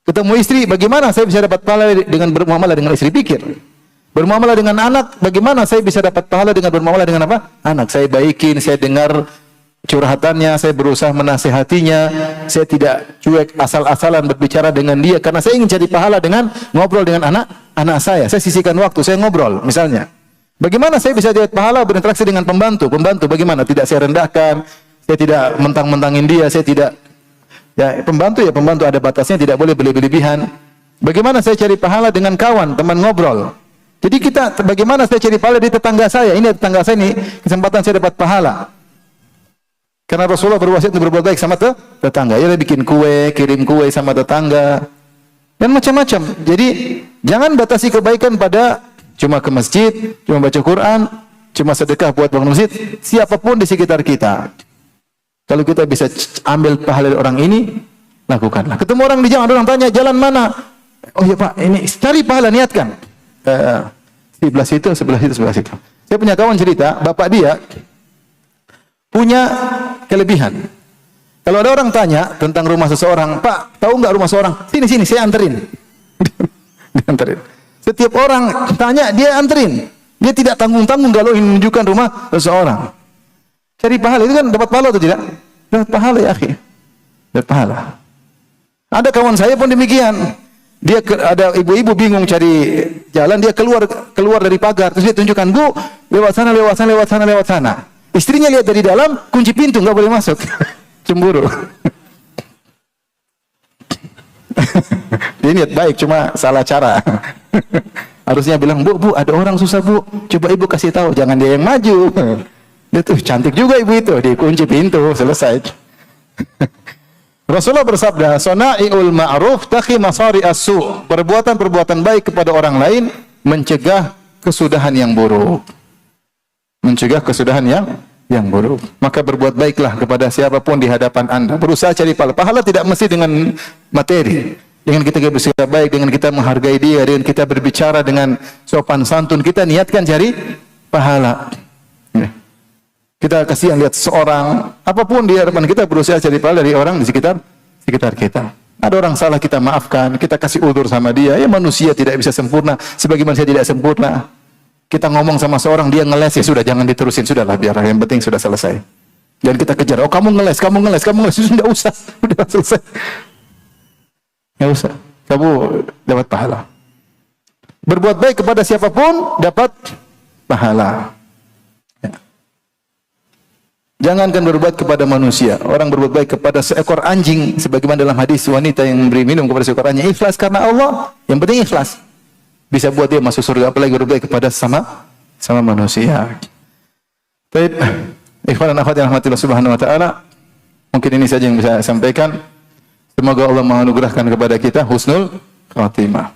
Ketemu istri, bagaimana saya bisa dapat pahala dengan bermuamalah dengan istri? Pikir. Bermuamalah dengan anak, bagaimana saya bisa dapat pahala dengan bermuamalah dengan apa? Anak. Saya baikin, saya dengar curhatannya, saya berusaha menasihatinya, saya tidak cuek asal-asalan berbicara dengan dia, karena saya ingin cari pahala dengan ngobrol dengan anak saya. Saya sisihkan waktu, saya ngobrol, misalnya. Bagaimana saya bisa dapat pahala berinteraksi dengan pembantu? Bagaimana? Tidak saya rendahkan, saya tidak mentang-mentangin dia, saya tidak, ya pembantu ada batasnya, tidak boleh berlebihan. Bagaimana saya cari pahala dengan kawan, teman ngobrol? Jadi kita, bagaimana saya cari pahala di tetangga saya? Ini tetangga saya ini, kesempatan saya dapat pahala. Karena Rasulullah berwasiat untuk berbuat baik sama tetangga. Ya, bikin kue, kirim kue sama tetangga, dan macam-macam. Jadi jangan batasi kebaikan pada cuma ke masjid, cuma baca Quran, cuma sedekah buat bangun masjid. Siapapun di sekitar kita, kalau kita bisa ambil pahala dari orang ini, lakukanlah. Ketemu orang di jalan, orang tanya jalan mana? Oh ya Pak, ini cari pahala, niatkan. Sebelah situ, sebelah situ, sebelah situ. Saya punya kawan cerita, bapak dia punya kelebihan. Kalau ada orang tanya tentang rumah seseorang, Pak, tahu nggak rumah seseorang? Sini, saya anterin. Dianterin. Setiap orang tanya, dia anterin. Dia tidak tanggung-tanggung kalau ingin menunjukkan rumah seseorang. Cari pahala, itu kan dapat pahala atau tidak? Dapat pahala ya, akhi. Dapat pahala. Ada kawan saya pun demikian. Dia ada ibu-ibu bingung cari jalan, dia keluar dari pagar, terus dia tunjukkan, Bu, lewat sana, lewat sana, lewat sana, lewat sana. Istrinya lihat dari dalam, kunci pintu, nggak boleh masuk. Cemburu. Dia niat baik, cuma salah cara. Harusnya bilang, Bu, ada orang susah, Bu. Coba ibu kasih tahu, jangan dia yang maju. Dia tuh cantik juga ibu itu, dikunci pintu, selesai. Rasulullah bersabda, "Sana'iul ma'ruf taqi masari as-su'." Perbuatan-perbuatan baik kepada orang lain mencegah kesudahan yang buruk. Mencegah kesudahan yang buruk. Maka berbuat baiklah kepada siapapun di hadapan Anda. Berusaha cari pahala. Pahala tidak mesti dengan materi. Dengan kita bersikap baik, dengan kita menghargai dia, dengan kita berbicara dengan sopan santun, kita niatkan cari pahala. Kita kasihan lihat seorang, apapun di hadapan kita, berusaha cari pahala dari orang di sekitar kita. Ada orang salah, kita maafkan, kita kasih udzur sama dia. Ya, manusia tidak bisa sempurna, sebagaimana saya tidak sempurna. Kita ngomong sama seorang, dia ngeles, ya sudah, jangan diterusin, sudahlah, biar yang penting sudah selesai. Jangan kita kejar, oh kamu ngeles, sudah usah, sudah selesai. Nggak usah, kamu dapat pahala. Berbuat baik kepada siapapun, dapat pahala. Ya. Jangankan berbuat kepada manusia, orang berbuat baik kepada seekor anjing, sebagaimana dalam hadis wanita yang memberi minum kepada seekor anjing, ikhlas karena Allah, yang penting ikhlas. Bisa buat dia masuk surga, apalagi berbaik kepada sama manusia. Baik, ikhwan dan akhwat yang rahmatillah subhanahu wa ta'ala, mungkin ini saja yang bisa saya sampaikan. Semoga Allah menganugerahkan kepada kita husnul khatimah.